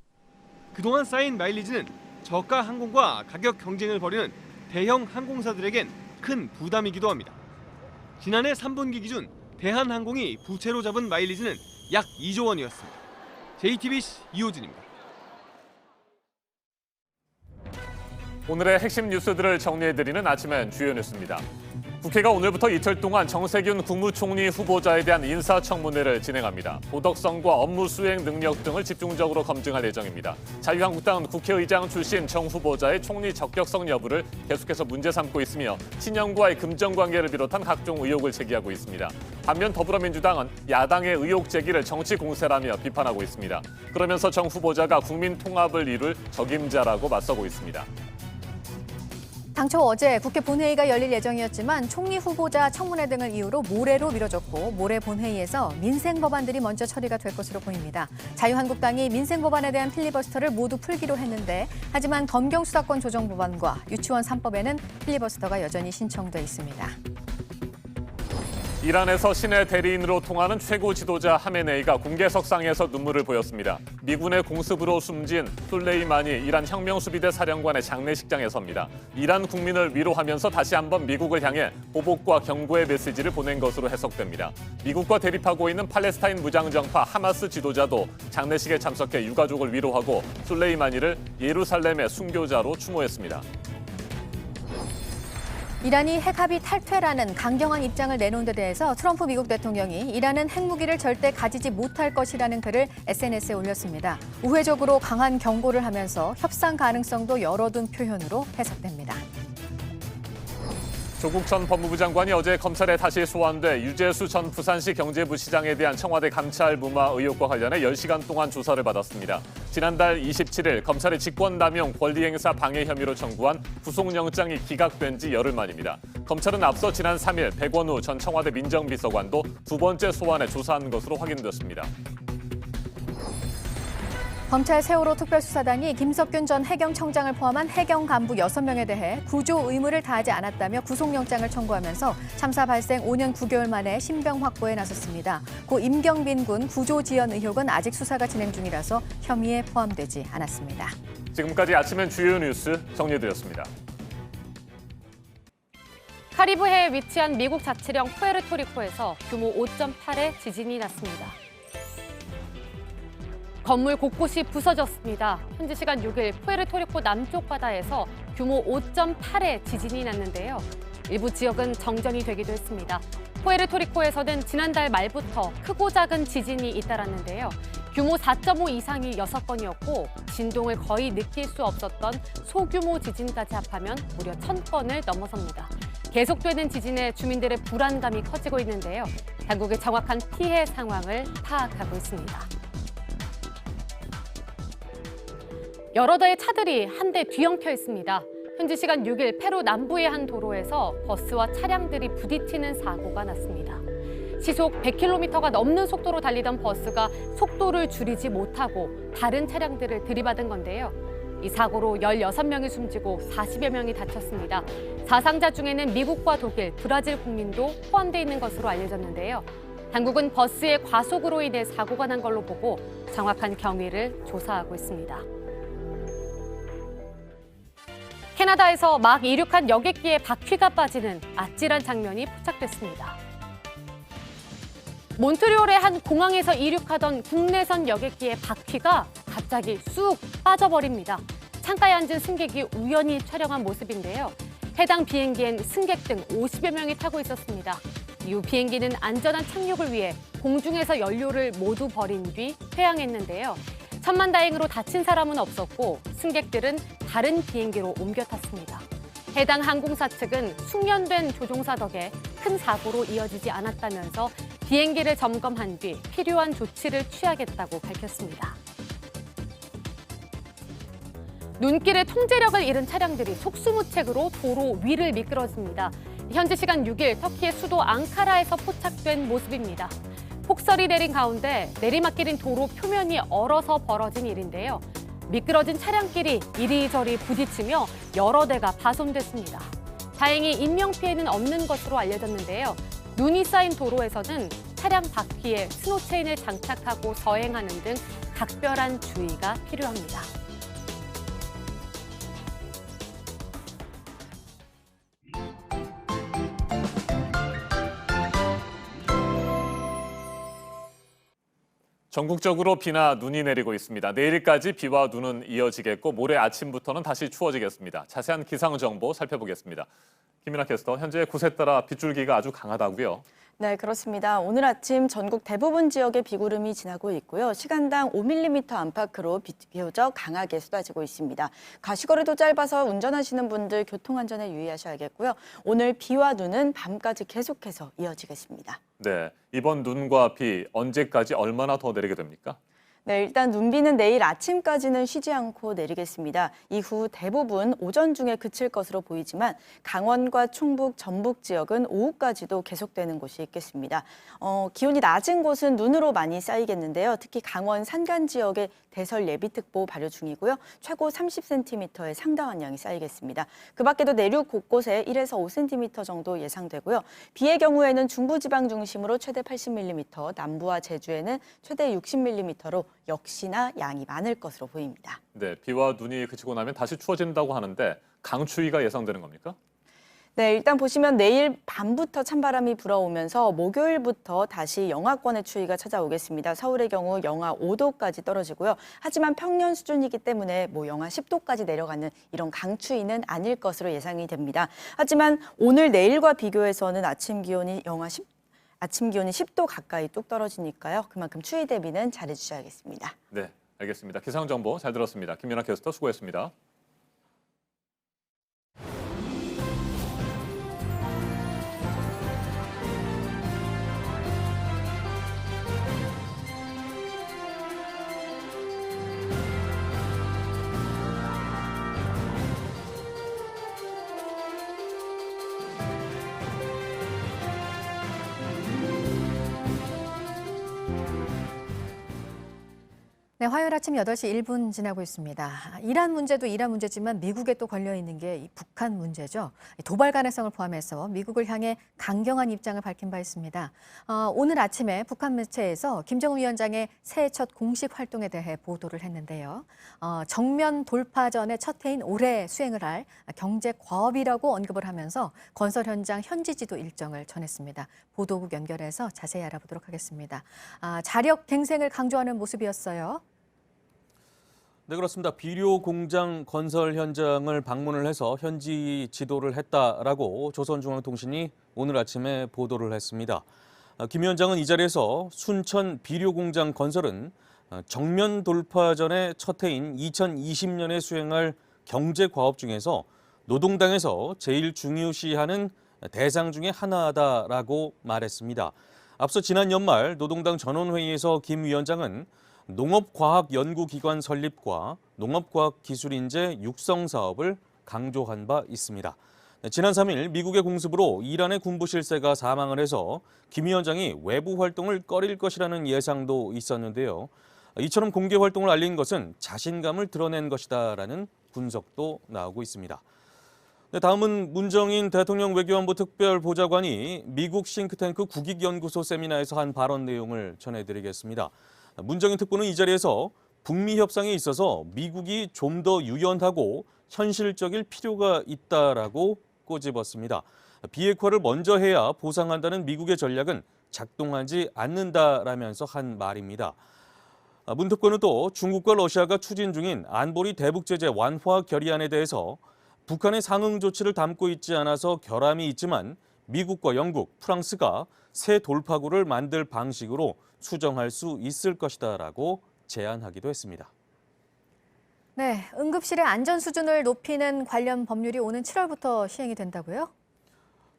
그동안 쌓인 마일리지는 저가 항공과 가격 경쟁을 벌이는 대형 항공사들에겐 큰 부담이기도 합니다. 지난해 3분기 기준 대한항공이 부채로 잡은 마일리지는 약 2조 원이었습니다. JTBC 이호진입니다. 오늘의 핵심 뉴스들을 정리해드리는 아침엔 주요 뉴스입니다. 국회가 오늘부터 이틀 동안 정세균 국무총리 후보자에 대한 인사청문회를 진행합니다. 도덕성과 업무 수행 능력 등을 집중적으로 검증할 예정입니다. 자유한국당은 국회의장 출신 정 후보자의 총리 적격성 여부를 계속해서 문제 삼고 있으며 친형과의 금전관계를 비롯한 각종 의혹을 제기하고 있습니다. 반면 더불어민주당은 야당의 의혹 제기를 정치 공세라며 비판하고 있습니다. 그러면서 정 후보자가 국민 통합을 이룰 적임자라고 맞서고 있습니다. 당초 어제 국회 본회의가 열릴 예정이었지만 총리 후보자 청문회 등을 이유로 모레로 미뤄졌고 모레 본회의에서 민생 법안들이 먼저 처리가 될 것으로 보입니다. 자유한국당이 민생 법안에 대한 필리버스터를 모두 풀기로 했는데 하지만 검경 수사권 조정 법안과 유치원 3법에는 필리버스터가 여전히 신청돼 있습니다. 이란에서 신의 대리인으로 통하는 최고 지도자 하메네이가 공개석상에서 눈물을 보였습니다. 미군의 공습으로 숨진 술레이마니 이란 혁명수비대 사령관의 장례식장에 섭니다. 이란 국민을 위로하면서 다시 한번 미국을 향해 보복과 경고의 메시지를 보낸 것으로 해석됩니다. 미국과 대립하고 있는 팔레스타인 무장정파 하마스 지도자도 장례식에 참석해 유가족을 위로하고 술레이마니를 예루살렘의 순교자로 추모했습니다. 이란이 핵합의 탈퇴라는 강경한 입장을 내놓은 데 대해서 트럼프 미국 대통령이 이란은 핵무기를 절대 가지지 못할 것이라는 글을 SNS에 올렸습니다. 우회적으로 강한 경고를 하면서 협상 가능성도 열어둔 표현으로 해석됩니다. 조국 전 법무부 장관이 어제 검찰에 다시 소환돼 유재수 전 부산시 경제부시장에 대한 청와대 감찰 무마 의혹과 관련해 10시간 동안 조사를 받았습니다. 지난달 27일 검찰의 직권남용 권리행사 방해 혐의로 청구한 구속영장이 기각된 지 열흘 만입니다. 검찰은 앞서 지난 3일 백원우 전 청와대 민정비서관도 두 번째 소환에 조사한 것으로 확인됐습니다. 검찰 세월호 특별수사단이 김석균 전 해경청장을 포함한 해경 간부 6명에 대해 구조 의무를 다하지 않았다며 구속영장을 청구하면서 참사 발생 5년 9개월 만에 신병 확보에 나섰습니다. 고 임경빈 군 구조 지연 의혹은 아직 수사가 진행 중이라서 혐의에 포함되지 않았습니다. 지금까지 아침엔 주요 뉴스 정리해드렸습니다. 카리브해에 위치한 미국 자치령 푸에르토리코에서 규모 5.8의 지진이 났습니다. 건물 곳곳이 부서졌습니다. 현지 시간 6일 푸에르토리코 남쪽 바다에서 규모 5.8의 지진이 났는데요. 일부 지역은 정전이 되기도 했습니다. 푸에르토리코에서는 지난달 말부터 크고 작은 지진이 잇따랐는데요. 규모 4.5 이상이 6건이었고 진동을 거의 느낄 수 없었던 소규모 지진까지 합하면 무려 1000건을 넘어섭니다. 계속되는 지진에 주민들의 불안감이 커지고 있는데요. 당국의 정확한 피해 상황을 파악하고 있습니다. 여러 대의 차들이 한 대 뒤엉켜 있습니다. 현지 시간 6일 페루 남부의 한 도로에서 버스와 차량들이 부딪히는 사고가 났습니다. 시속 100km가 넘는 속도로 달리던 버스가 속도를 줄이지 못하고 다른 차량들을 들이받은 건데요. 이 사고로 16명이 숨지고 40여 명이 다쳤습니다. 사상자 중에는 미국과 독일, 브라질 국민도 포함되어 있는 것으로 알려졌는데요. 당국은 버스의 과속으로 인해 사고가 난 걸로 보고 정확한 경위를 조사하고 있습니다. 캐나다에서 막 이륙한 여객기에 바퀴가 빠지는 아찔한 장면이 포착됐습니다. 몬트리올의 한 공항에서 이륙하던 국내선 여객기의 바퀴가 갑자기 쑥 빠져버립니다. 창가에 앉은 승객이 우연히 촬영한 모습인데요. 해당 비행기엔 승객 등 50여 명이 타고 있었습니다. 이후 비행기는 안전한 착륙을 위해 공중에서 연료를 모두 버린 뒤 퇴항했는데요. 천만다행으로 다친 사람은 없었고 승객들은 다른 비행기로 옮겨 탔습니다. 해당 항공사 측은 숙련된 조종사 덕에 큰 사고로 이어지지 않았다면서 비행기를 점검한 뒤 필요한 조치를 취하겠다고 밝혔습니다. 눈길의 통제력을 잃은 차량들이 속수무책으로 도로 위를 미끄러집니다. 현지 시간 6일 터키의 수도 앙카라에서 포착된 모습입니다. 폭설이 내린 가운데 내리막길인 도로 표면이 얼어서 벌어진 일인데요. 미끄러진 차량끼리 이리저리 부딪히며 여러 대가 파손됐습니다. 다행히 인명피해는 없는 것으로 알려졌는데요. 눈이 쌓인 도로에서는 차량 바퀴에 스노체인을 장착하고 서행하는 등 각별한 주의가 필요합니다. 전국적으로 비나 눈이 내리고 있습니다. 내일까지 비와 눈은 이어지겠고 모레 아침부터는 다시 추워지겠습니다. 자세한 기상 정보 살펴보겠습니다. 김민아 캐스터, 현재 곳에 따라 빗줄기가 아주 강하다고요? 네, 그렇습니다. 오늘 아침 전국 대부분 지역에 비구름이 지나고 있고요. 시간당 5mm 안팎으로 비교적 강하게 쏟아지고 있습니다. 가시거리도 짧아서 운전하시는 분들 교통안전에 유의하셔야겠고요. 오늘 비와 눈은 밤까지 계속해서 이어지겠습니다. 네, 이번 눈과 비 언제까지 얼마나 더 내리게 됩니까? 네, 일단 눈비는 내일 아침까지는 쉬지 않고 내리겠습니다. 이후 대부분 오전 중에 그칠 것으로 보이지만 강원과 충북, 전북 지역은 오후까지도 계속되는 곳이 있겠습니다. 기온이 낮은 곳은 눈으로 많이 쌓이겠는데요. 특히 강원 산간 지역에 대설 예비특보 발효 중이고요. 최고 30cm의 상당한 양이 쌓이겠습니다. 그 밖에도 내륙 곳곳에 1에서 5cm 정도 예상되고요. 비의 경우에는 중부지방 중심으로 최대 80mm, 남부와 제주에는 최대 60mm로 역시나 양이 많을 것으로 보입니다. 네, 비와 눈이 그치고 나면 다시 추워진다고 하는데 강추위가 예상되는 겁니까? 네, 일단 보시면 내일 밤부터 찬바람이 불어오면서 목요일부터 다시 영하권의 추위가 찾아오겠습니다. 서울의 경우 영하 5도까지 떨어지고요. 하지만 평년 수준이기 때문에 영하 10도까지 내려가는 이런 강추위는 아닐 것으로 예상이 됩니다. 하지만 오늘 내일과 비교해서는 아침 기온이 10도 가까이 뚝 떨어지니까요. 그만큼 추위 대비는 잘해주셔야겠습니다. 네, 알겠습니다. 기상 정보 잘 들었습니다. 김민아 캐스터 수고했습니다. 네, 화요일 아침 8시 1분 지나고 있습니다. 이란 문제도 이란 문제지만 미국에 또 걸려있는 게 이 북한 문제죠. 도발 가능성을 포함해서 미국을 향해 강경한 입장을 밝힌 바 있습니다. 오늘 아침에 북한 매체에서 김정은 위원장의 새해 첫 공식 활동에 대해 보도를 했는데요. 정면 돌파 전에 첫 해인 올해 수행을 할 경제 과업이라고 언급을 하면서 건설 현장 현지 지도 일정을 전했습니다. 보도국 연결해서 자세히 알아보도록 하겠습니다. 자력 갱생을 강조하는 모습이었어요. 네, 그렇습니다. 비료 공장 건설 현장을 방문을 해서 현지 지도를 했다라고 조선중앙통신이 오늘 아침에 보도를 했습니다. 김 위원장은 이 자리에서 순천 비료 공장 건설은 정면 돌파 전의 첫 해인 2020년에 수행할 경제 과업 중에서 노동당에서 제일 중요시하는 대상 중에 하나다라고 말했습니다. 앞서 지난 연말 노동당 전원회의에서 김 위원장은 농업과학연구기관 설립과 농업과학기술인재 육성 사업을 강조한 바 있습니다. 지난 3일 미국의 공습으로 이란의 군부 실세가 사망을 해서 김 위원장이 외부 활동을 꺼릴 것이라는 예상도 있었는데요. 이처럼 공개 활동을 알린 것은 자신감을 드러낸 것이다라는 분석도 나오고 있습니다. 네, 다음은 문정인 대통령 외교안보 특별보좌관이 미국 싱크탱크 국익연구소 세미나에서 한 발언 내용을 전해드리겠습니다. 문정인 특보는 이 자리에서 북미 협상에 있어서 미국이 좀 더 유연하고 현실적일 필요가 있다라고 꼬집었습니다. 비핵화를 먼저 해야 보상한다는 미국의 전략은 작동하지 않는다라면서 한 말입니다. 문 특보는 또 중국과 러시아가 추진 중인 안보리 대북 제재 완화 결의안에 대해서 북한의 상응 조치를 담고 있지 않아서 결함이 있지만 미국과 영국, 프랑스가 새 돌파구를 만들 방식으로 수정할 수 있을 것이다라고 제안하기도 했습니다. 네, 응급실의 안전 수준을 높이는 관련 법률이 오는 7월부터 시행이 된다고요?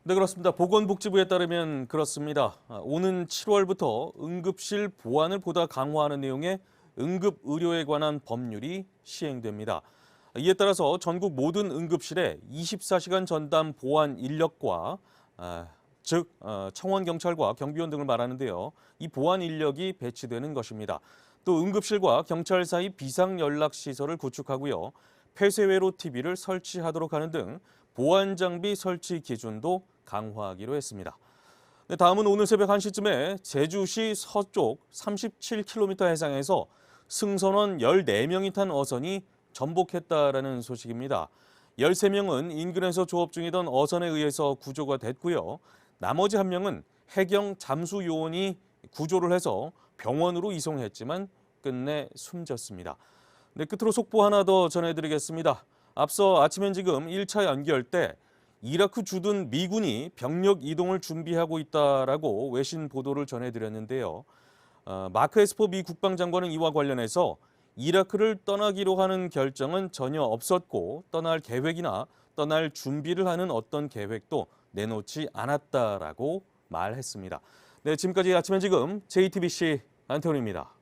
네, 그렇습니다. 보건복지부에 따르면 그렇습니다. 오는 7월부터 응급실 보안을 보다 강화하는 내용의 응급의료에 관한 법률이 시행됩니다. 이에 따라서 전국 모든 응급실에 24시간 전담 보안 인력과 즉 청원경찰과 경비원 등을 말하는데요. 이 보안 인력이 배치되는 것입니다. 또 응급실과 경찰 사이 비상연락시설을 구축하고요. 폐쇄회로 TV를 설치하도록 하는 등 보안 장비 설치 기준도 강화하기로 했습니다. 네, 다음은 오늘 새벽 1시쯤에 제주시 서쪽 37km 해상에서 승선원 14명이 탄 어선이 전복했다라는 소식입니다. 13명은 인근에서 조업 중이던 어선에 의해서 구조가 됐고요. 나머지 1명은 해경 잠수 요원이 구조를 해서 병원으로 이송했지만 끝내 숨졌습니다. 네, 끝으로 속보 하나 더 전해드리겠습니다. 앞서 아침엔 지금 1차 연결 때 이라크 주둔 미군이 병력 이동을 준비하고 있다라고 외신 보도를 전해드렸는데요. 마크 에스퍼 미 국방장관은 이와 관련해서 이라크를 떠나기로 하는 결정은 전혀 없었고 떠날 계획이나 떠날 준비를 하는 어떤 계획도 내놓지 않았다라고 말했습니다. 네, 지금까지 아침엔 지금 JTBC 안태훈입니다.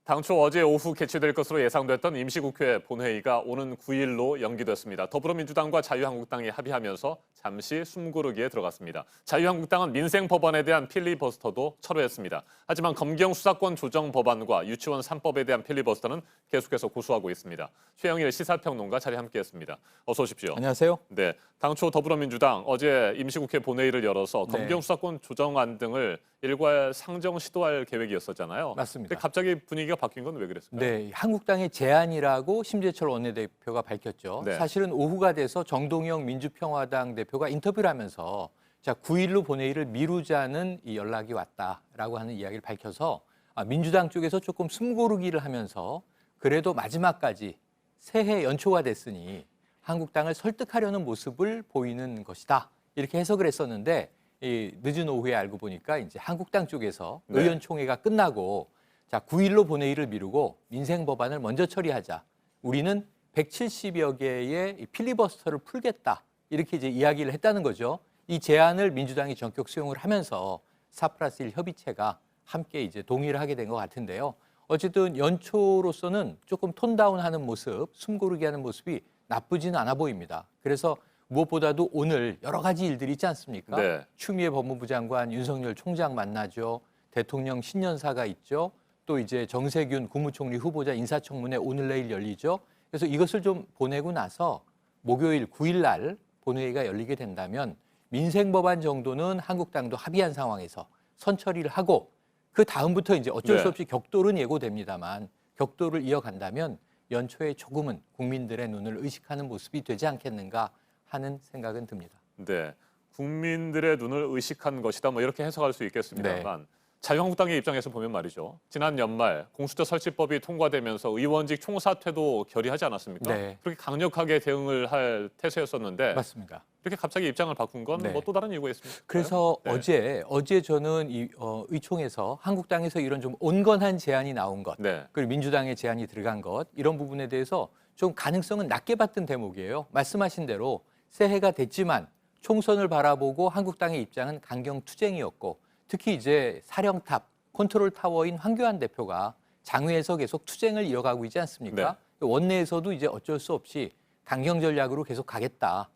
당초 어제 오후 개최될 것으로 예상됐던 임시국회 본회의가 오는 9일로 연기됐습니다. 더불어민주당과 자유한국당이 합의하면서 잠시 숨고르기에 들어갔습니다. 자유한국당은 민생법안에 대한 필리버스터도 철회했습니다. 하지만 검경 수사권 조정 법안과 유치원 3법에 대한 필리버스터는 계속해서 고수하고 있습니다. 최영일 시사평론가 자리에 함께했습니다. 어서 오십시오. 안녕하세요. 네, 당초 더불어민주당 어제 임시국회 본회의를 열어서 검경 수사권 조정안 등을 일괄 상정 시도할 계획이었었잖아요. 맞습니다. 근데 갑자기 분위기가 바뀐 건 왜 그랬습니까? 네, 한국당의 제안이라고 심재철 원내대표가 밝혔죠. 네. 사실은 오후가 돼서 정동영 민주평화당 대표가 인터뷰를 하면서 자 9일로 본회의를 미루자는 이 연락이 왔다라고 하는 이야기를 밝혀서 민주당 쪽에서 조금 숨고르기를 하면서 그래도 마지막까지 새해 연초가 됐으니 한국당을 설득하려는 모습을 보이는 것이다. 이렇게 해석을 했었는데 이 늦은 오후에 알고 보니까 이제 한국당 쪽에서 네. 의원총회가 끝나고 자 9일로 본회의를 미루고 민생 법안을 먼저 처리하자. 우리는 170여 개의 필리버스터를 풀겠다. 이렇게 이제 이야기를 했다는 거죠. 이 제안을 민주당이 전격 수용을 하면서 4+1 협의체가 함께 이제 동의를 하게 된 것 같은데요. 어쨌든 연초로서는 조금 톤다운하는 모습, 숨고르기 하는 모습이 나쁘지는 않아 보입니다. 그래서 무엇보다도 오늘 여러 가지 일들이 있지 않습니까? 네. 추미애 법무부 장관, 윤석열 총장 만나죠. 대통령 신년사가 있죠. 또 이제 정세균 국무총리 후보자 인사청문회 오늘 내일 열리죠. 그래서 이것을 좀 보내고 나서 목요일 9일 날 본회의가 열리게 된다면 민생법안 정도는 한국당도 합의한 상황에서 선처리를 하고 그 다음부터 이제 어쩔 수 없이 격돌은 예고됩니다만 격돌을 이어간다면 연초에 조금은 국민들의 눈을 의식하는 모습이 되지 않겠는가 하는 생각은 듭니다. 네, 국민들의 눈을 의식한 것이다. 뭐 이렇게 해석할 수 있겠습니다만 자유한국당의 입장에서 보면 말이죠. 지난 연말 공수처 설치법이 통과되면서 의원직 총사퇴도 결의하지 않았습니까? 네. 그렇게 강력하게 대응을 할 태세였었는데 맞습니다. 이렇게 갑자기 입장을 바꾼 건 뭐 또 다른 이유가 있습니까? 그래서 네. 어제 저는 이 의총에서 한국당에서 이런 좀 온건한 제안이 나온 것, 그리고 민주당의 제안이 들어간 것 이런 부분에 대해서 좀 가능성은 낮게 봤던 대목이에요. 말씀하신 대로 새해가 됐지만 총선을 바라보고 한국당의 입장은 강경투쟁이었고 특히 이제 사령탑, 컨트롤 타워인 황교안 대표가 장외에서 계속 투쟁을 이어가고 있지 않습니까? 원내에서도 이제 어쩔 수 없이 강경 전략으로 계속 가겠다.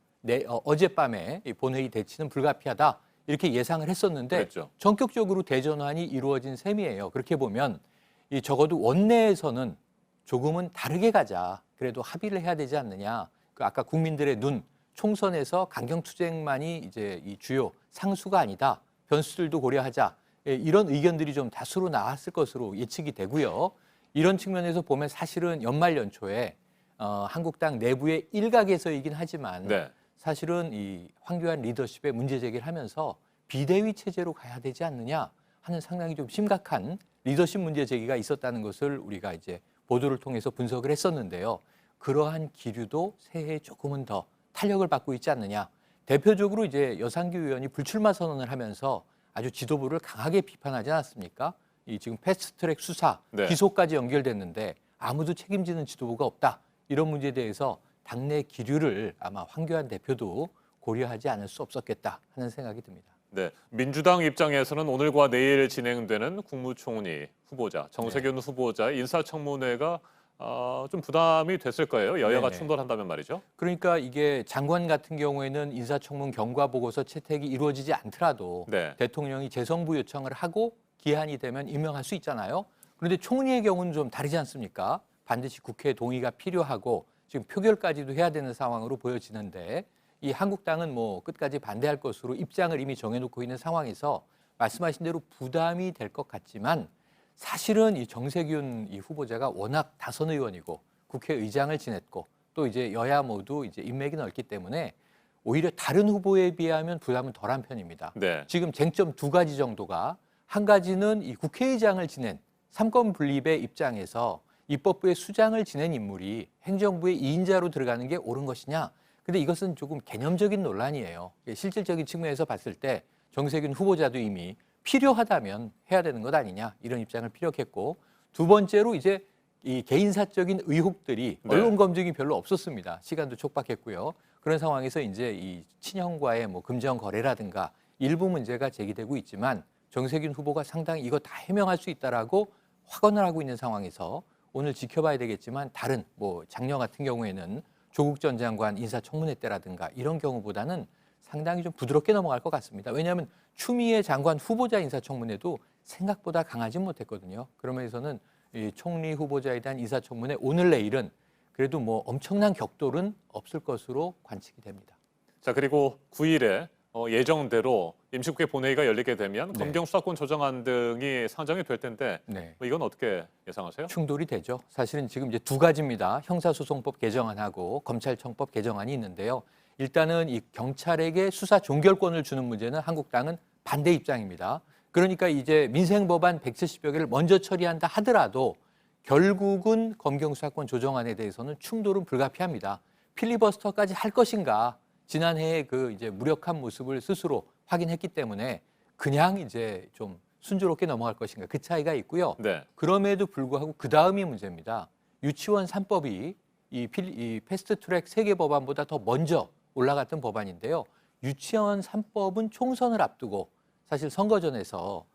어젯밤에 본회의 대치는 불가피하다. 이렇게 예상을 했었는데 그랬죠. 전격적으로 대전환이 이루어진 셈이에요. 그렇게 보면 적어도 원내에서는 조금은 다르게 가자. 그래도 합의를 해야 되지 않느냐. 그 아까 국민들의 눈, 총선에서 강경투쟁만이 이제 이 주요 상수가 아니다. 변수들도 고려하자. 이런 의견들이 좀 다수로 나왔을 것으로 예측이 되고요. 이런 측면에서 보면 사실은 연말 연초에 한국당 내부의 일각에서이긴 하지만 사실은 이 황교안 리더십의 문제 제기를 하면서 비대위 체제로 가야 되지 않느냐 하는 상당히 좀 심각한 리더십 문제 제기가 있었다는 것을 우리가 이제 보도를 통해서 분석을 했었는데요. 그러한 기류도 새해에 조금은 더 탄력을 받고 있지 않느냐. 대표적으로 이제 여상규 의원이 불출마 선언을 하면서 아주 지도부를 강하게 비판하지 않았습니까? 이 지금 패스트트랙 수사, 기소까지 연결됐는데 아무도 책임지는 지도부가 없다. 이런 문제에 대해서 당내 기류를 아마 황교안 대표도 고려하지 않을 수 없었겠다 하는 생각이 듭니다. 네, 민주당 입장에서는 오늘과 내일 진행되는 국무총리 후보자, 정세균 후보자의 인사청문회가 좀 부담이 됐을 거예요. 여야가 충돌한다면 말이죠. 그러니까 이게 장관 같은 경우에는 인사청문 경과보고서 채택이 이루어지지 않더라도 대통령이 재성부 요청을 하고 기한이 되면 임명할 수 있잖아요. 그런데 총리의 경우는 좀 다르지 않습니까? 반드시 국회 동의가 필요하고 지금 표결까지도 해야 되는 상황으로 보여지는데 이 한국당은 뭐 끝까지 반대할 것으로 입장을 이미 정해놓고 있는 상황에서 말씀하신 대로 부담이 될 것 같지만 사실은 이 정세균 이 후보자가 워낙 다선 의원이고 국회의장을 지냈고 또 이제 여야 모두 이제 인맥이 넓기 때문에 오히려 다른 후보에 비하면 부담은 덜한 편입니다. 지금 쟁점 두 가지 정도가 한 가지는 이 국회의장을 지낸 삼권 분립의 입장에서 입법부의 수장을 지낸 인물이 행정부의 2인자로 들어가는 게 옳은 것이냐. 근데 이것은 조금 개념적인 논란이에요. 실질적인 측면에서 봤을 때 정세균 후보자도 이미 필요하다면 해야 되는 것 아니냐 이런 입장을 피력했고 두 번째로 이제 이 개인사적인 의혹들이 언론 검증이 별로 없었습니다. 시간도 촉박했고요. 그런 상황에서 이제 이 친형과의 뭐 금전 거래라든가 일부 문제가 제기되고 있지만 정세균 후보가 상당히 이거 다 해명할 수 있다라고 확언을 하고 있는 상황에서 오늘 지켜봐야 되겠지만 다른 뭐 작년 같은 경우에는 조국 전 장관 인사청문회 때라든가 이런 경우보다는 상당히 좀 부드럽게 넘어갈 것 같습니다. 왜냐하면 추미애 장관 후보자 인사청문회도 생각보다 강하지 못했거든요. 그러면서는 이 총리 후보자에 대한 인사청문회 오늘 내일은 그래도 뭐 엄청난 격돌은 없을 것으로 관측이 됩니다. 자, 그리고 9일에 예정대로 임시국회 본회의가 열리게 되면 검경 수사권 조정안 등이 상정이 될 텐데 뭐 이건 어떻게 예상하세요? 충돌이 되죠. 사실은 지금 이제 두 가지입니다. 형사소송법 개정안하고 검찰청법 개정안이 있는데요. 일단은 이 경찰에게 수사 종결권을 주는 문제는 한국당은 반대 입장입니다. 그러니까 이제 민생법안 170여 개를 먼저 처리한다 하더라도 결국은 검경 수사권 조정안에 대해서는 충돌은 불가피합니다. 필리버스터까지 할 것인가? 지난해에 그 이제 무력한 모습을 스스로 확인했기 때문에 그냥 이제 좀 순조롭게 넘어갈 것인가 그 차이가 있고요. 그럼에도 불구하고 그 다음이 문제입니다. 유치원 3법이 이 패스트트랙 3개 법안보다 더 먼저 올라갔던 법안인데요. 유치원 3법은 총선을 앞두고 사실 선거전에서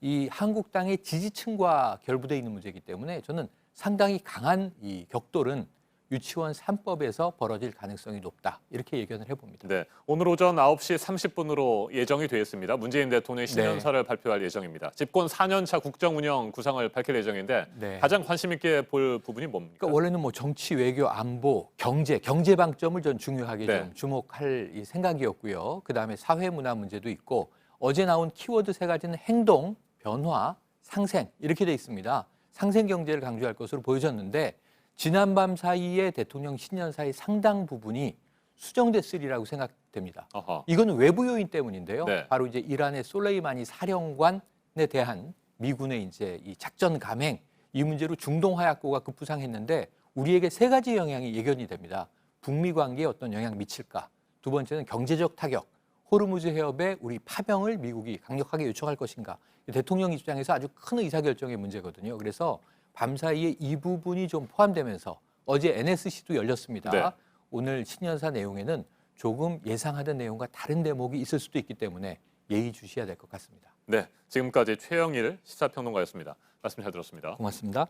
이 한국당의 지지층과 결부되어 있는 문제이기 때문에 저는 상당히 강한 이 격돌은 유치원 3법에서 벌어질 가능성이 높다. 이렇게 예견을 해봅니다. 네, 오늘 오전 9시 30분으로 예정이 되어 있습니다. 문재인 대통령의 신년사를 발표할 예정입니다. 집권 4년차 국정운영 구상을 밝힐 예정인데 가장 관심 있게 볼 부분이 뭡니까? 그러니까 원래는 뭐 정치, 외교, 안보, 경제 방점을 전 중요하게 좀 주목할 이 생각이었고요. 그다음에 사회 문화 문제도 있고 어제 나온 키워드 3가지는 행동, 변화, 상생 이렇게 돼 있습니다. 상생 경제를 강조할 것으로 보여졌는데 지난밤 사이에 대통령 신년사의 상당 부분이 수정됐으리라고 생각됩니다. 이거는 외부 요인 때문인데요. 바로 이제 이란의 솔레이마니 사령관에 대한 미군의 이제 이 작전 감행 이 문제로 중동 화약고가 급부상했는데 우리에게 3가지 영향이 예견이 됩니다. 북미 관계에 어떤 영향 미칠까? 두 번째는 경제적 타격. 호르무즈 해협에 우리 파병을 미국이 강력하게 요청할 것인가? 대통령 입장에서 아주 큰 의사결정의 문제거든요. 그래서 밤사이에 이 부분이 좀 포함되면서 어제 NSC도 열렸습니다. 오늘 신년사 내용에는 조금 예상하던 내용과 다른 대목이 있을 수도 있기 때문에 예의주시해야 될 것 같습니다. 네, 지금까지 최영일 시사평론가였습니다. 말씀 잘 들었습니다. 고맙습니다.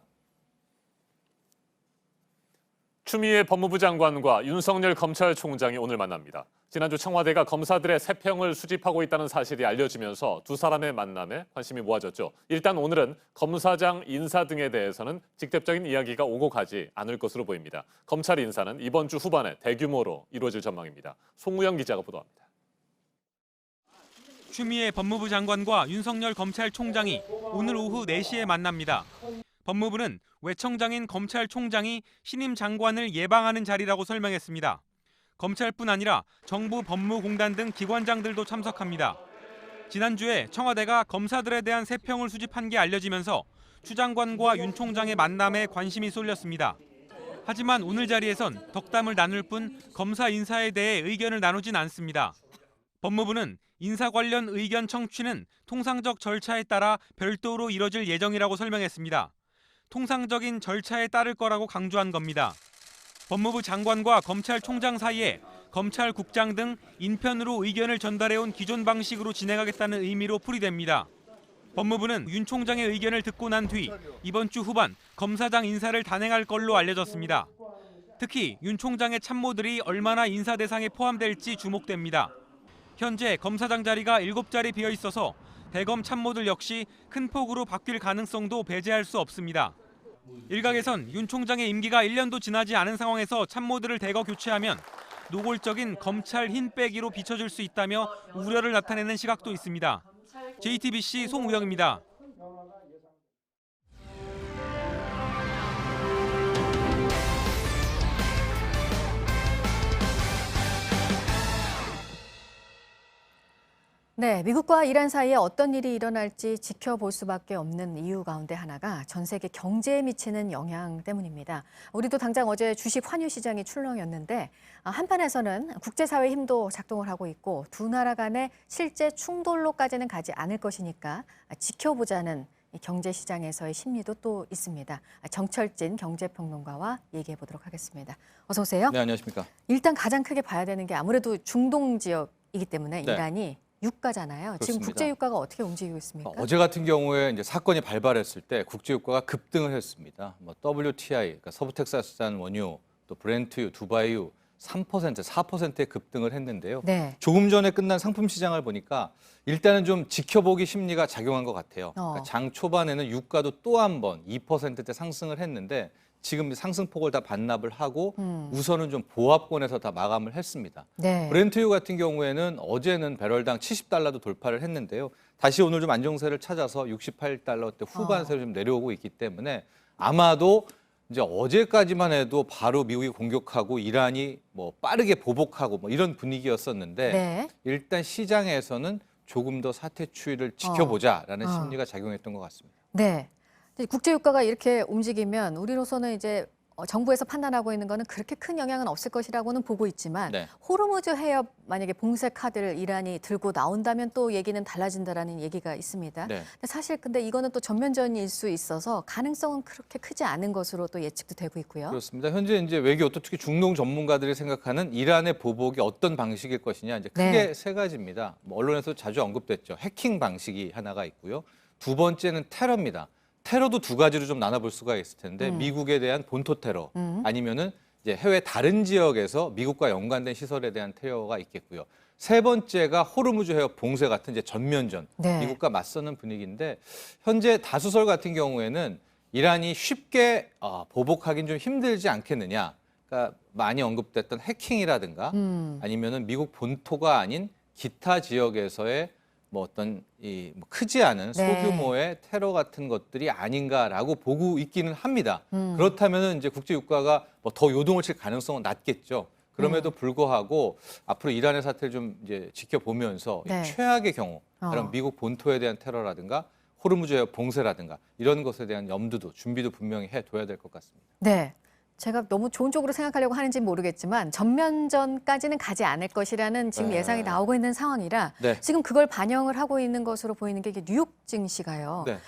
추미애 법무부 장관과 윤석열 검찰총장이 오늘 만납니다. 지난주 청와대가 검사들의 세평을 수집하고 있다는 사실이 알려지면서 두 사람의 만남에 관심이 모아졌죠. 일단 오늘은 검사장 인사 등에 대해서는 직접적인 이야기가 오고 가지 않을 것으로 보입니다. 검찰 인사는 이번 주 후반에 대규모로 이루어질 전망입니다. 송우영 기자가 보도합니다. 추미애 법무부 장관과 윤석열 검찰총장이 오늘 오후 4시에 만납니다. 법무부는 외청장인 검찰총장이 신임 장관을 예방하는 자리라고 설명했습니다. 검찰뿐 아니라 정부 법무공단 등 기관장들도 참석합니다. 지난주에 청와대가 검사들에 대한 세평을 수집한 게 알려지면서 추 장관과 윤 총장의 만남에 관심이 쏠렸습니다. 하지만 오늘 자리에선 덕담을 나눌 뿐 검사 인사에 대해 의견을 나누진 않습니다. 법무부는 인사 관련 의견 청취는 통상적 절차에 따라 별도로 이뤄질 예정이라고 설명했습니다. 통상적인 절차에 따를 거라고 강조한 겁니다. 법무부 장관과 검찰총장 사이에 검찰국장 등 인편으로 의견을 전달해온 기존 방식으로 진행하겠다는 의미로 풀이됩니다. 법무부는 윤 총장의 의견을 듣고 난 뒤 이번 주 후반 검사장 인사를 단행할 걸로 알려졌습니다. 특히 윤 총장의 참모들이 얼마나 인사 대상에 포함될지 주목됩니다. 현재 검사장 자리가 7자리 비어 있어서 대검 참모들 역시 큰 폭으로 바뀔 가능성도 배제할 수 없습니다. 일각에선 윤 총장의 임기가 1년도 지나지 않은 상황에서 참모들을 대거 교체하면 노골적인 검찰 흰 빼기로 비춰질 수 있다며 우려를 나타내는 시각도 있습니다. JTBC 송우영입니다. 네, 미국과 이란 사이에 어떤 일이 일어날지 지켜볼 수밖에 없는 이유 가운데 하나가 전 세계 경제에 미치는 영향 때문입니다. 우리도 당장 어제 주식 환율 시장이 출렁였는데 한편에서는 국제사회 힘도 작동을 하고 있고 두 나라 간의 실제 충돌로까지는 가지 않을 것이니까 지켜보자는 경제시장에서의 심리도 또 있습니다. 정철진 경제평론가와 얘기해 보도록 하겠습니다. 어서 오세요. 네, 안녕하십니까. 일단 가장 크게 봐야 되는 게 아무래도 중동 지역이기 때문에 네. 이란이 유가잖아요. 지금 그렇습니다. 국제 유가가 어떻게 움직이고 있습니까? 어제 같은 경우에 이제 사건이 발발했을 때 국제 유가가 급등을 했습니다. 뭐 WTI, 그러니까 서부 텍사스산 원유, 또 브렌트유, 두바이유 3%, 4%의 급등을 했는데요. 네. 조금 전에 끝난 상품 시장을 보니까 일단은 좀 지켜보기 심리가 작용한 것 같아요. 그러니까 장 초반에는 유가도 또 한 번 2%대 상승을 했는데 지금 상승폭을 다 반납을 하고 우선은 좀 보합권에서 다 마감을 했습니다. 네. 브렌트유 같은 경우에는 어제는 배럴당 70달러도 돌파를 했는데요. 다시 오늘 좀 안정세를 찾아서 68달러대 후반세로 좀 내려오고 있기 때문에 아마도 이제 어제까지만 해도 바로 미국이 공격하고 이란이 뭐 빠르게 보복하고 뭐 이런 분위기였었는데 네. 일단 시장에서는 조금 더 사태 추이를 지켜보자라는 심리가 작용했던 것 같습니다. 네. 국제 유가가 이렇게 움직이면 우리로서는 이제 정부에서 판단하고 있는 거는 그렇게 큰 영향은 없을 것이라고는 보고 있지만 네. 호르무즈 해협 만약에 봉쇄 카드를 이란이 들고 나온다면 또 얘기는 달라진다라는 얘기가 있습니다. 네. 근데 사실 근데 이거는 또 전면전일 수 있어서 가능성은 그렇게 크지 않은 것으로 또 예측도 되고 있고요. 그렇습니다. 현재 이제 외교 또 특히 중동 전문가들이 생각하는 이란의 보복이 어떤 방식일 것이냐 이제 크게 네. 세 가지입니다. 뭐 언론에서 자주 언급됐죠. 해킹 방식이 하나가 있고요. 두 번째는 테러입니다. 테러도 두 가지로 좀 나눠볼 수가 있을 텐데 미국에 대한 본토 테러 아니면은 이제 해외 다른 지역에서 미국과 연관된 시설에 대한 테러가 있겠고요. 세 번째가 호르무즈 해협 봉쇄 같은 이제 전면전 네. 미국과 맞서는 분위기인데 현재 다수설 같은 경우에는 이란이 쉽게 보복하긴 좀 힘들지 않겠느냐. 그러니까 많이 언급됐던 해킹이라든가 아니면은 미국 본토가 아닌 기타 지역에서의 뭐 어떤 뭐 크지 않은 네. 소규모의 테러 같은 것들이 아닌가라고 보고 있기는 합니다. 그렇다면은 이제 국제 유가가 뭐 더 요동을 칠 가능성은 낮겠죠. 그럼에도 불구하고 앞으로 이란의 사태를 좀 이제 지켜보면서 네. 최악의 경우 그런 미국 본토에 대한 테러라든가 호르무즈 해협 봉쇄라든가 이런 것에 대한 염두도 준비도 분명히 해둬야 될 것 같습니다. 네. 제가 너무 좋은 쪽으로 생각하려고 하는지 모르겠지만 전면전까지는 가지 않을 것이라는 지금 네. 예상이 나오고 있는 상황이라 네. 지금 그걸 반영을 하고 있는 것으로 보이는 게 이게 뉴욕 증시가요. 네.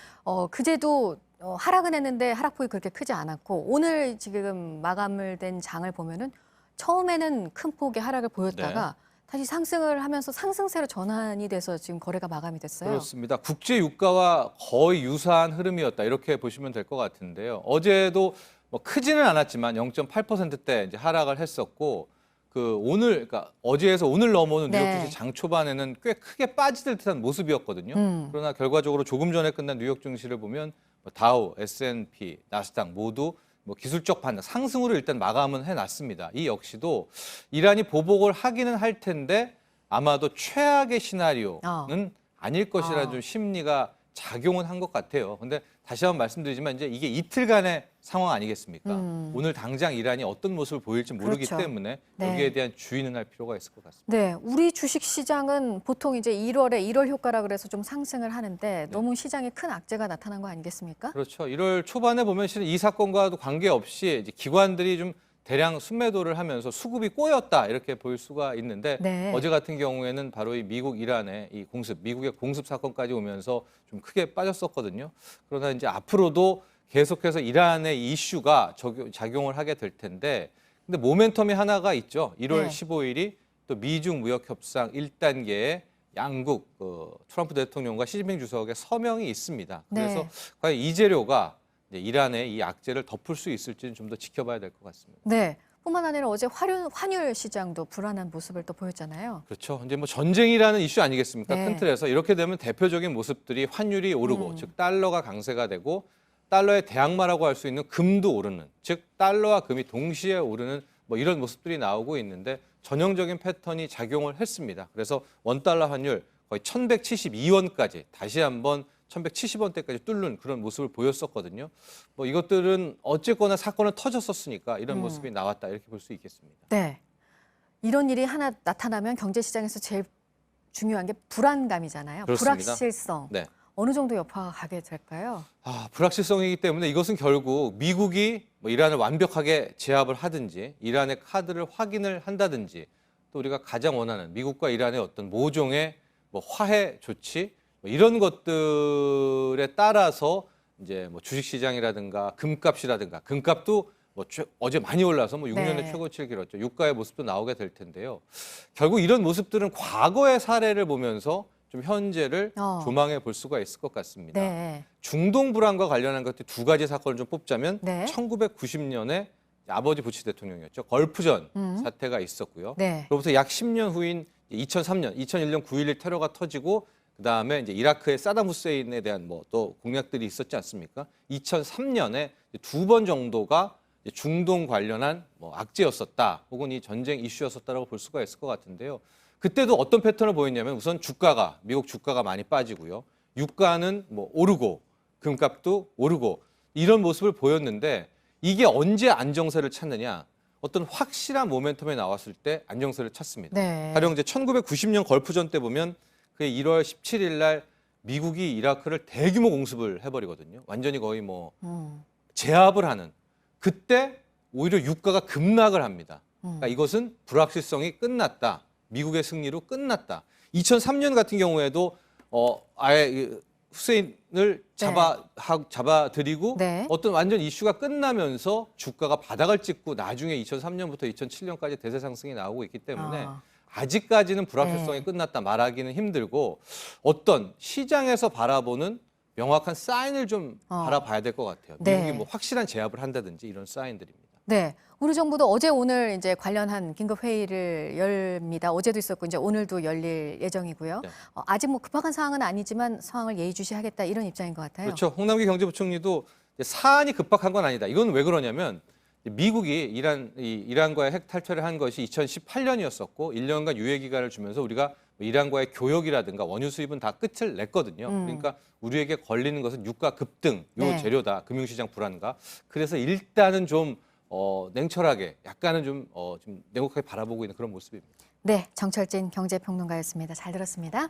그제도 하락은 했는데 하락폭이 그렇게 크지 않았고 오늘 지금 마감을 된 장을 보면은 처음에는 큰 폭의 하락을 보였다가 다시 상승을 하면서 상승세로 전환이 돼서 지금 거래가 마감이 됐어요. 그렇습니다. 국제 유가와 거의 유사한 흐름이었다 이렇게 보시면 될 것 같은데요. 어제도 뭐 크지는 않았지만 0.8%대 이제 하락을 했었고 오늘 그러니까 어제에서 오늘 넘어오는 뉴욕 증시 장 초반에는 꽤 크게 빠지들 듯한 모습이었거든요. 그러나 결과적으로 조금 전에 끝난 뉴욕 증시를 보면 다우, S&P, 나스닥 모두 기술적 반등, 상승으로 일단 마감은 해놨습니다. 이 역시도 이란이 보복을 하기는 할 텐데 아마도 최악의 시나리오는 아닐 것이라는 좀 심리가 작용은 한 것 같아요. 근데 다시 한번 말씀드리지만 이제 이게 이틀간의 상황 아니겠습니까? 오늘 당장 이란이 어떤 모습을 보일지 모르기 때문에 여기에 대한 주의는 할 필요가 있을 것 같습니다. 네, 우리 주식 시장은 보통 이제 1월에 1월 효과라 그래서 좀 상승을 하는데 너무 시장에 큰 악재가 나타난 거 아니겠습니까? 그렇죠. 1월 초반에 보면 실은 이 사건과도 관계없이 이제 기관들이 좀 대량 순매도를 하면서 수급이 꼬였다 이렇게 보일 수가 있는데 어제 같은 경우에는 바로 이 미국 이란의 이 미국의 공습 사건까지 오면서 좀 크게 빠졌었거든요. 그러나 이제 앞으로도 계속해서 이란의 이슈가 작용을 하게 될 텐데 근데 모멘텀이 하나가 있죠. 1월 15일이 또 미중 무역 협상 1단계에 양국 트럼프 대통령과 시진핑 주석의 서명이 있습니다. 그래서 과연 이 재료가 이란의 이 악재를 덮을 수 있을지는 좀 더 지켜봐야 될 것 같습니다. 네. 뿐만 아니라 어제 환율 시장도 불안한 모습을 또 보였잖아요. 그렇죠. 이제 뭐 전쟁이라는 이슈 아니겠습니까? 큰 틀에서 이렇게 되면 대표적인 모습들이 환율이 오르고 즉 달러가 강세가 되고 달러의 대항마라고 할 수 있는 금도 오르는 즉 달러와 금이 동시에 오르는 뭐 이런 모습들이 나오고 있는데 전형적인 패턴이 작용을 했습니다. 그래서 원달러 환율 거의 1172원까지 다시 한번 1170원대까지 뚫는 그런 모습을 보였었거든요. 뭐 이것들은 어쨌거나 사건은 터졌었으니까 이런 모습이 나왔다 이렇게 볼 수 있겠습니다. 네. 이런 일이 하나 나타나면 경제시장에서 제일 중요한 게 불안감이잖아요. 그렇습니다. 불확실성. 어느 정도 여파가 가게 될까요? 불확실성이기 때문에 이것은 결국 미국이 뭐 이란을 완벽하게 제압을 하든지 이란의 카드를 확인을 한다든지 또 우리가 가장 원하는 미국과 이란의 어떤 모종의 뭐 화해 조치 이런 것들에 따라서 이제 뭐 주식시장이라든가 금값이라든가 금값도 뭐 어제 많이 올라서 뭐 6년의 최고치를 기록했죠. 유가의 모습도 나오게 될 텐데요. 결국 이런 모습들은 과거의 사례를 보면서 좀 현재를 조망해 볼 수가 있을 것 같습니다. 중동 불안과 관련한 것들 두 가지 사건을 좀 뽑자면 1990년에 아버지 부시 대통령이었죠. 걸프전 사태가 있었고요. 그로부터 약 10년 후인 2003년, 2001년 9.11 테러가 터지고 그다음에 이제 이라크의 사담 후세인에 대한 뭐 또 공약들이 있었지 않습니까? 2003년에 두 번 정도가 중동 관련한 뭐 악재였었다, 혹은 이 전쟁 이슈였었다라고 볼 수가 있을 것 같은데요. 그때도 어떤 패턴을 보였냐면 우선 미국 주가가 많이 빠지고요. 유가는 뭐 오르고 금값도 오르고 이런 모습을 보였는데 이게 언제 안정세를 찾느냐? 어떤 확실한 모멘텀에 나왔을 때 안정세를 찾습니다. 가령 이제 1990년 걸프전 때 보면 그 1월 17일 날 미국이 이라크를 대규모 공습을 해버리거든요. 완전히 거의 뭐 제압을 하는. 그때 오히려 유가가 급락을 합니다. 그러니까 이것은 불확실성이 끝났다. 미국의 승리로 끝났다. 2003년 같은 경우에도 아예 후세인을 잡아들이고 어떤 완전 이슈가 끝나면서 주가가 바닥을 찍고 나중에 2003년부터 2007년까지 대세 상승이 나오고 있기 때문에 아직까지는 불확실성이 끝났다 말하기는 힘들고 어떤 시장에서 바라보는 명확한 사인을 좀 바라봐야 될 것 같아요. 미국이 뭐 확실한 제압을 한다든지 이런 사인들입니다. 네. 우리 정부도 어제 오늘 이제 관련한 긴급 회의를 열립니다. 어제도 있었고 이제 오늘도 열릴 예정이고요. 아직 뭐 급박한 상황은 아니지만 상황을 예의주시하겠다 이런 입장인 것 같아요. 그렇죠. 홍남기 경제부총리도 사안이 급박한 건 아니다. 이건 왜 그러냐면 미국이 이란과의 핵 탈퇴를 한 것이 2018년이었었고 1년간 유예 기간을 주면서 우리가 이란과의 교역이라든가 원유 수입은 다 끝을 냈거든요. 그러니까 우리에게 걸리는 것은 유가 급등, 요 재료다. 금융시장 불안과. 그래서 일단은 좀 냉철하게 약간은 좀 냉혹하게 바라보고 있는 그런 모습입니다. 네, 정철진 경제평론가였습니다. 잘 들었습니다.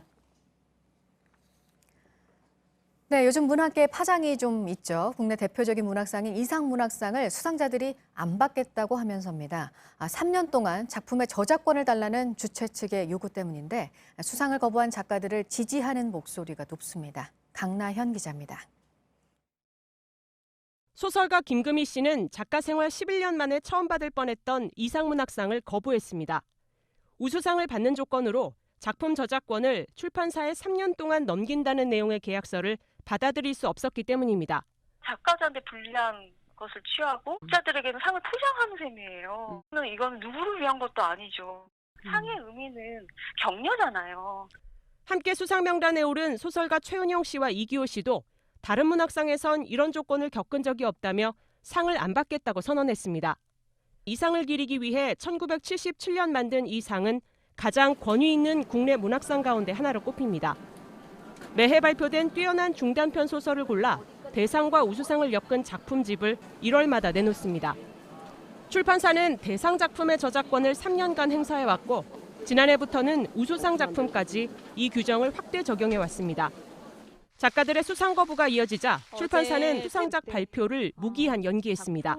네, 요즘 문학계 파장이 좀 있죠. 국내 대표적인 문학상인 이상문학상을 수상자들이 안 받겠다고 하면서입니다. 3년 동안 작품의 저작권을 달라는 주최 측의 요구 때문인데 수상을 거부한 작가들을 지지하는 목소리가 높습니다. 강나현 기자입니다. 소설가 김금희 씨는 작가 생활 11년 만에 처음 받을 뻔했던 이상문학상을 거부했습니다. 우수상을 받는 조건으로 작품 저작권을 출판사에 3년 동안 넘긴다는 내용의 계약서를 받아들일 수 없었기 때문입니다. 작가들한테 불리한 것을 취하고 독자들에게는 상을 포장하는 셈이에요. 이건 누구를 위한 것도 아니죠. 상의 의미는 격려잖아요. 함께 수상 명단에 오른 소설가 최은영 씨와 이기호 씨도 다른 문학상에선 이런 조건을 겪은 적이 없다며 상을 안 받겠다고 선언했습니다. 이 상을 기리기 위해 1977년 만든 이 상은 가장 권위 있는 국내 문학상 가운데 하나로 꼽힙니다. 매해 발표된 뛰어난 중단편 소설을 골라 대상과 우수상을 엮은 작품집을 1월마다 내놓습니다. 출판사는 대상 작품의 저작권을 3년간 행사해왔고 지난해부터는 우수상 작품까지 이 규정을 확대 적용해왔습니다. 작가들의 수상 거부가 이어지자 출판사는 수상작 발표를 무기한 연기했습니다.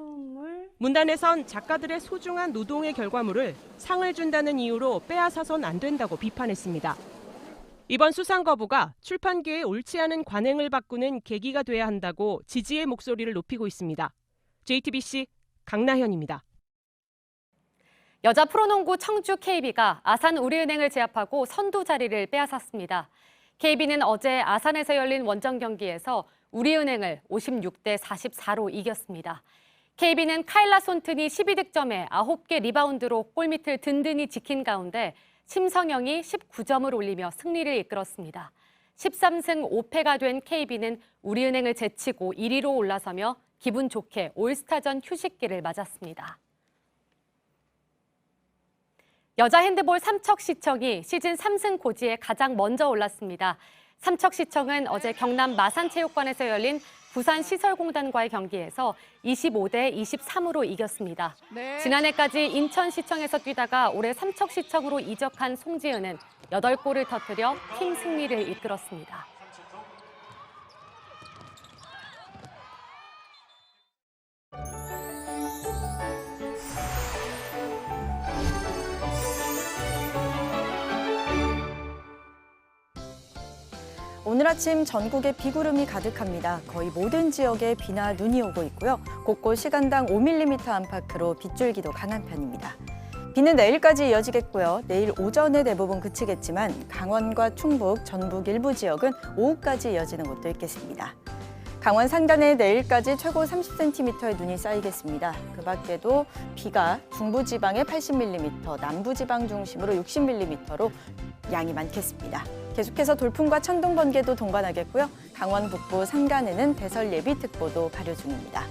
문단에선 작가들의 소중한 노동의 결과물을 상을 준다는 이유로 빼앗아선 안 된다고 비판했습니다. 이번 수상 거부가 출판계의 옳지 않은 관행을 바꾸는 계기가 돼야 한다고 지지의 목소리를 높이고 있습니다. JTBC 강나현입니다. 여자 프로농구 청주 KB가 아산 우리은행을 제압하고 선두 자리를 빼앗았습니다. KB는 어제 아산에서 열린 원정 경기에서 우리은행을 56대 44로 이겼습니다. KB는 카일라 손튼이 12득점에 9개 리바운드로 골밑을 든든히 지킨 가운데 심성영이 19점을 올리며 승리를 이끌었습니다. 13승 5패가 된 KB는 우리은행을 제치고 1위로 올라서며 기분 좋게 올스타전 휴식기를 맞았습니다. 여자 핸드볼 삼척시청이 시즌 3승 고지에 가장 먼저 올랐습니다. 삼척시청은 어제 경남 마산체육관에서 열린 부산시설공단과의 경기에서 25대 23으로 이겼습니다. 지난해까지 인천시청에서 뛰다가 올해 삼척시청으로 이적한 송지은은 8골을 터뜨려 팀 승리를 이끌었습니다. 오늘 아침 전국에 비구름이 가득합니다. 거의 모든 지역에 비나 눈이 오고 있고요. 곳곳 시간당 5mm 안팎으로 빗줄기도 강한 편입니다. 비는 내일까지 이어지겠고요. 내일 오전에 대부분 그치겠지만 강원과 충북, 전북 일부 지역은 오후까지 이어지는 곳도 있겠습니다. 강원 산간에 내일까지 최고 30cm의 눈이 쌓이겠습니다. 그 밖에도 비가 중부지방에 80mm, 남부지방 중심으로 60mm로 양이 많겠습니다. 계속해서 돌풍과 천둥, 번개도 동반하겠고요. 강원 북부 산간에는 대설 예비특보도 발효 중입니다.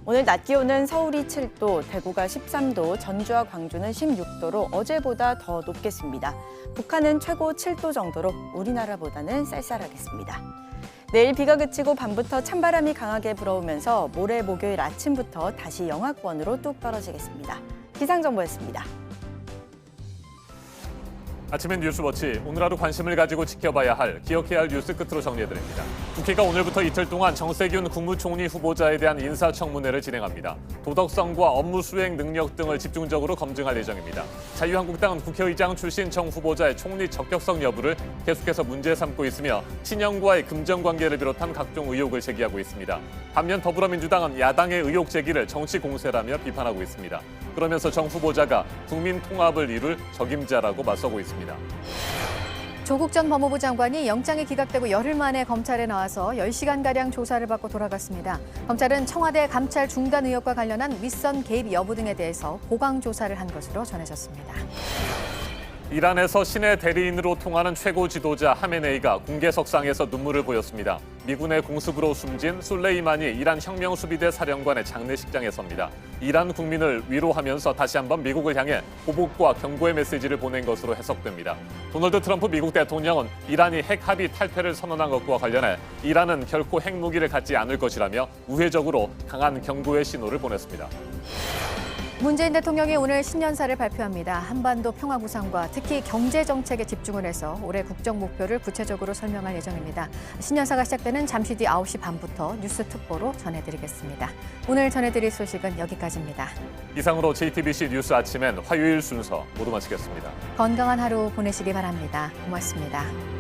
오늘 낮 기온은 서울이 7도, 대구가 13도, 전주와 광주는 16도로 어제보다 더 높겠습니다. 북한은 최고 7도 정도로 우리나라보다는 쌀쌀하겠습니다. 내일 비가 그치고 밤부터 찬바람이 강하게 불어오면서 모레 목요일 아침부터 다시 영하권으로 뚝 떨어지겠습니다. 기상정보였습니다. 아침엔 뉴스워치, 오늘 하루 관심을 가지고 지켜봐야 할, 기억해야 할 뉴스 끝으로 정리해드립니다. 국회가 오늘부터 이틀 동안 정세균 국무총리 후보자에 대한 인사청문회를 진행합니다. 도덕성과 업무 수행 능력 등을 집중적으로 검증할 예정입니다. 자유한국당은 국회의장 출신 정 후보자의 총리 적격성 여부를 계속해서 문제 삼고 있으며 친형과의 금전관계를 비롯한 각종 의혹을 제기하고 있습니다. 반면 더불어민주당은 야당의 의혹 제기를 정치 공세라며 비판하고 있습니다. 그러면서 정 후보자가 국민 통합을 이룰 적임자라고 맞서고 있습니다. 조국 전 법무부 장관이 영장이 기각되고 열흘 만에 검찰에 나와서 10시간가량 조사를 받고 돌아갔습니다. 검찰은 청와대 감찰 중단 의혹과 관련한 윗선 개입 여부 등에 대해서 보강 조사를 한 것으로 전해졌습니다. 이란에서 신의 대리인으로 통하는 최고 지도자 하메네이가 공개석상에서 눈물을 보였습니다. 미군의 공습으로 숨진 술레이마니 이란 혁명수비대 사령관의 장례식장에 섭니다. 이란 국민을 위로하면서 다시 한번 미국을 향해 보복과 경고의 메시지를 보낸 것으로 해석됩니다. 도널드 트럼프 미국 대통령은 이란이 핵 합의 탈퇴를 선언한 것과 관련해 이란은 결코 핵무기를 갖지 않을 것이라며 우회적으로 강한 경고의 신호를 보냈습니다. 문재인 대통령이 오늘 신년사를 발표합니다. 한반도 평화 구상과 특히 경제 정책에 집중을 해서 올해 국정 목표를 구체적으로 설명할 예정입니다. 신년사가 시작되는 잠시 뒤 9시 반부터 뉴스 특보로 전해드리겠습니다. 오늘 전해드릴 소식은 여기까지입니다. 이상으로 JTBC 뉴스 아침엔 화요일 순서 모두 마치겠습니다. 건강한 하루 보내시기 바랍니다. 고맙습니다.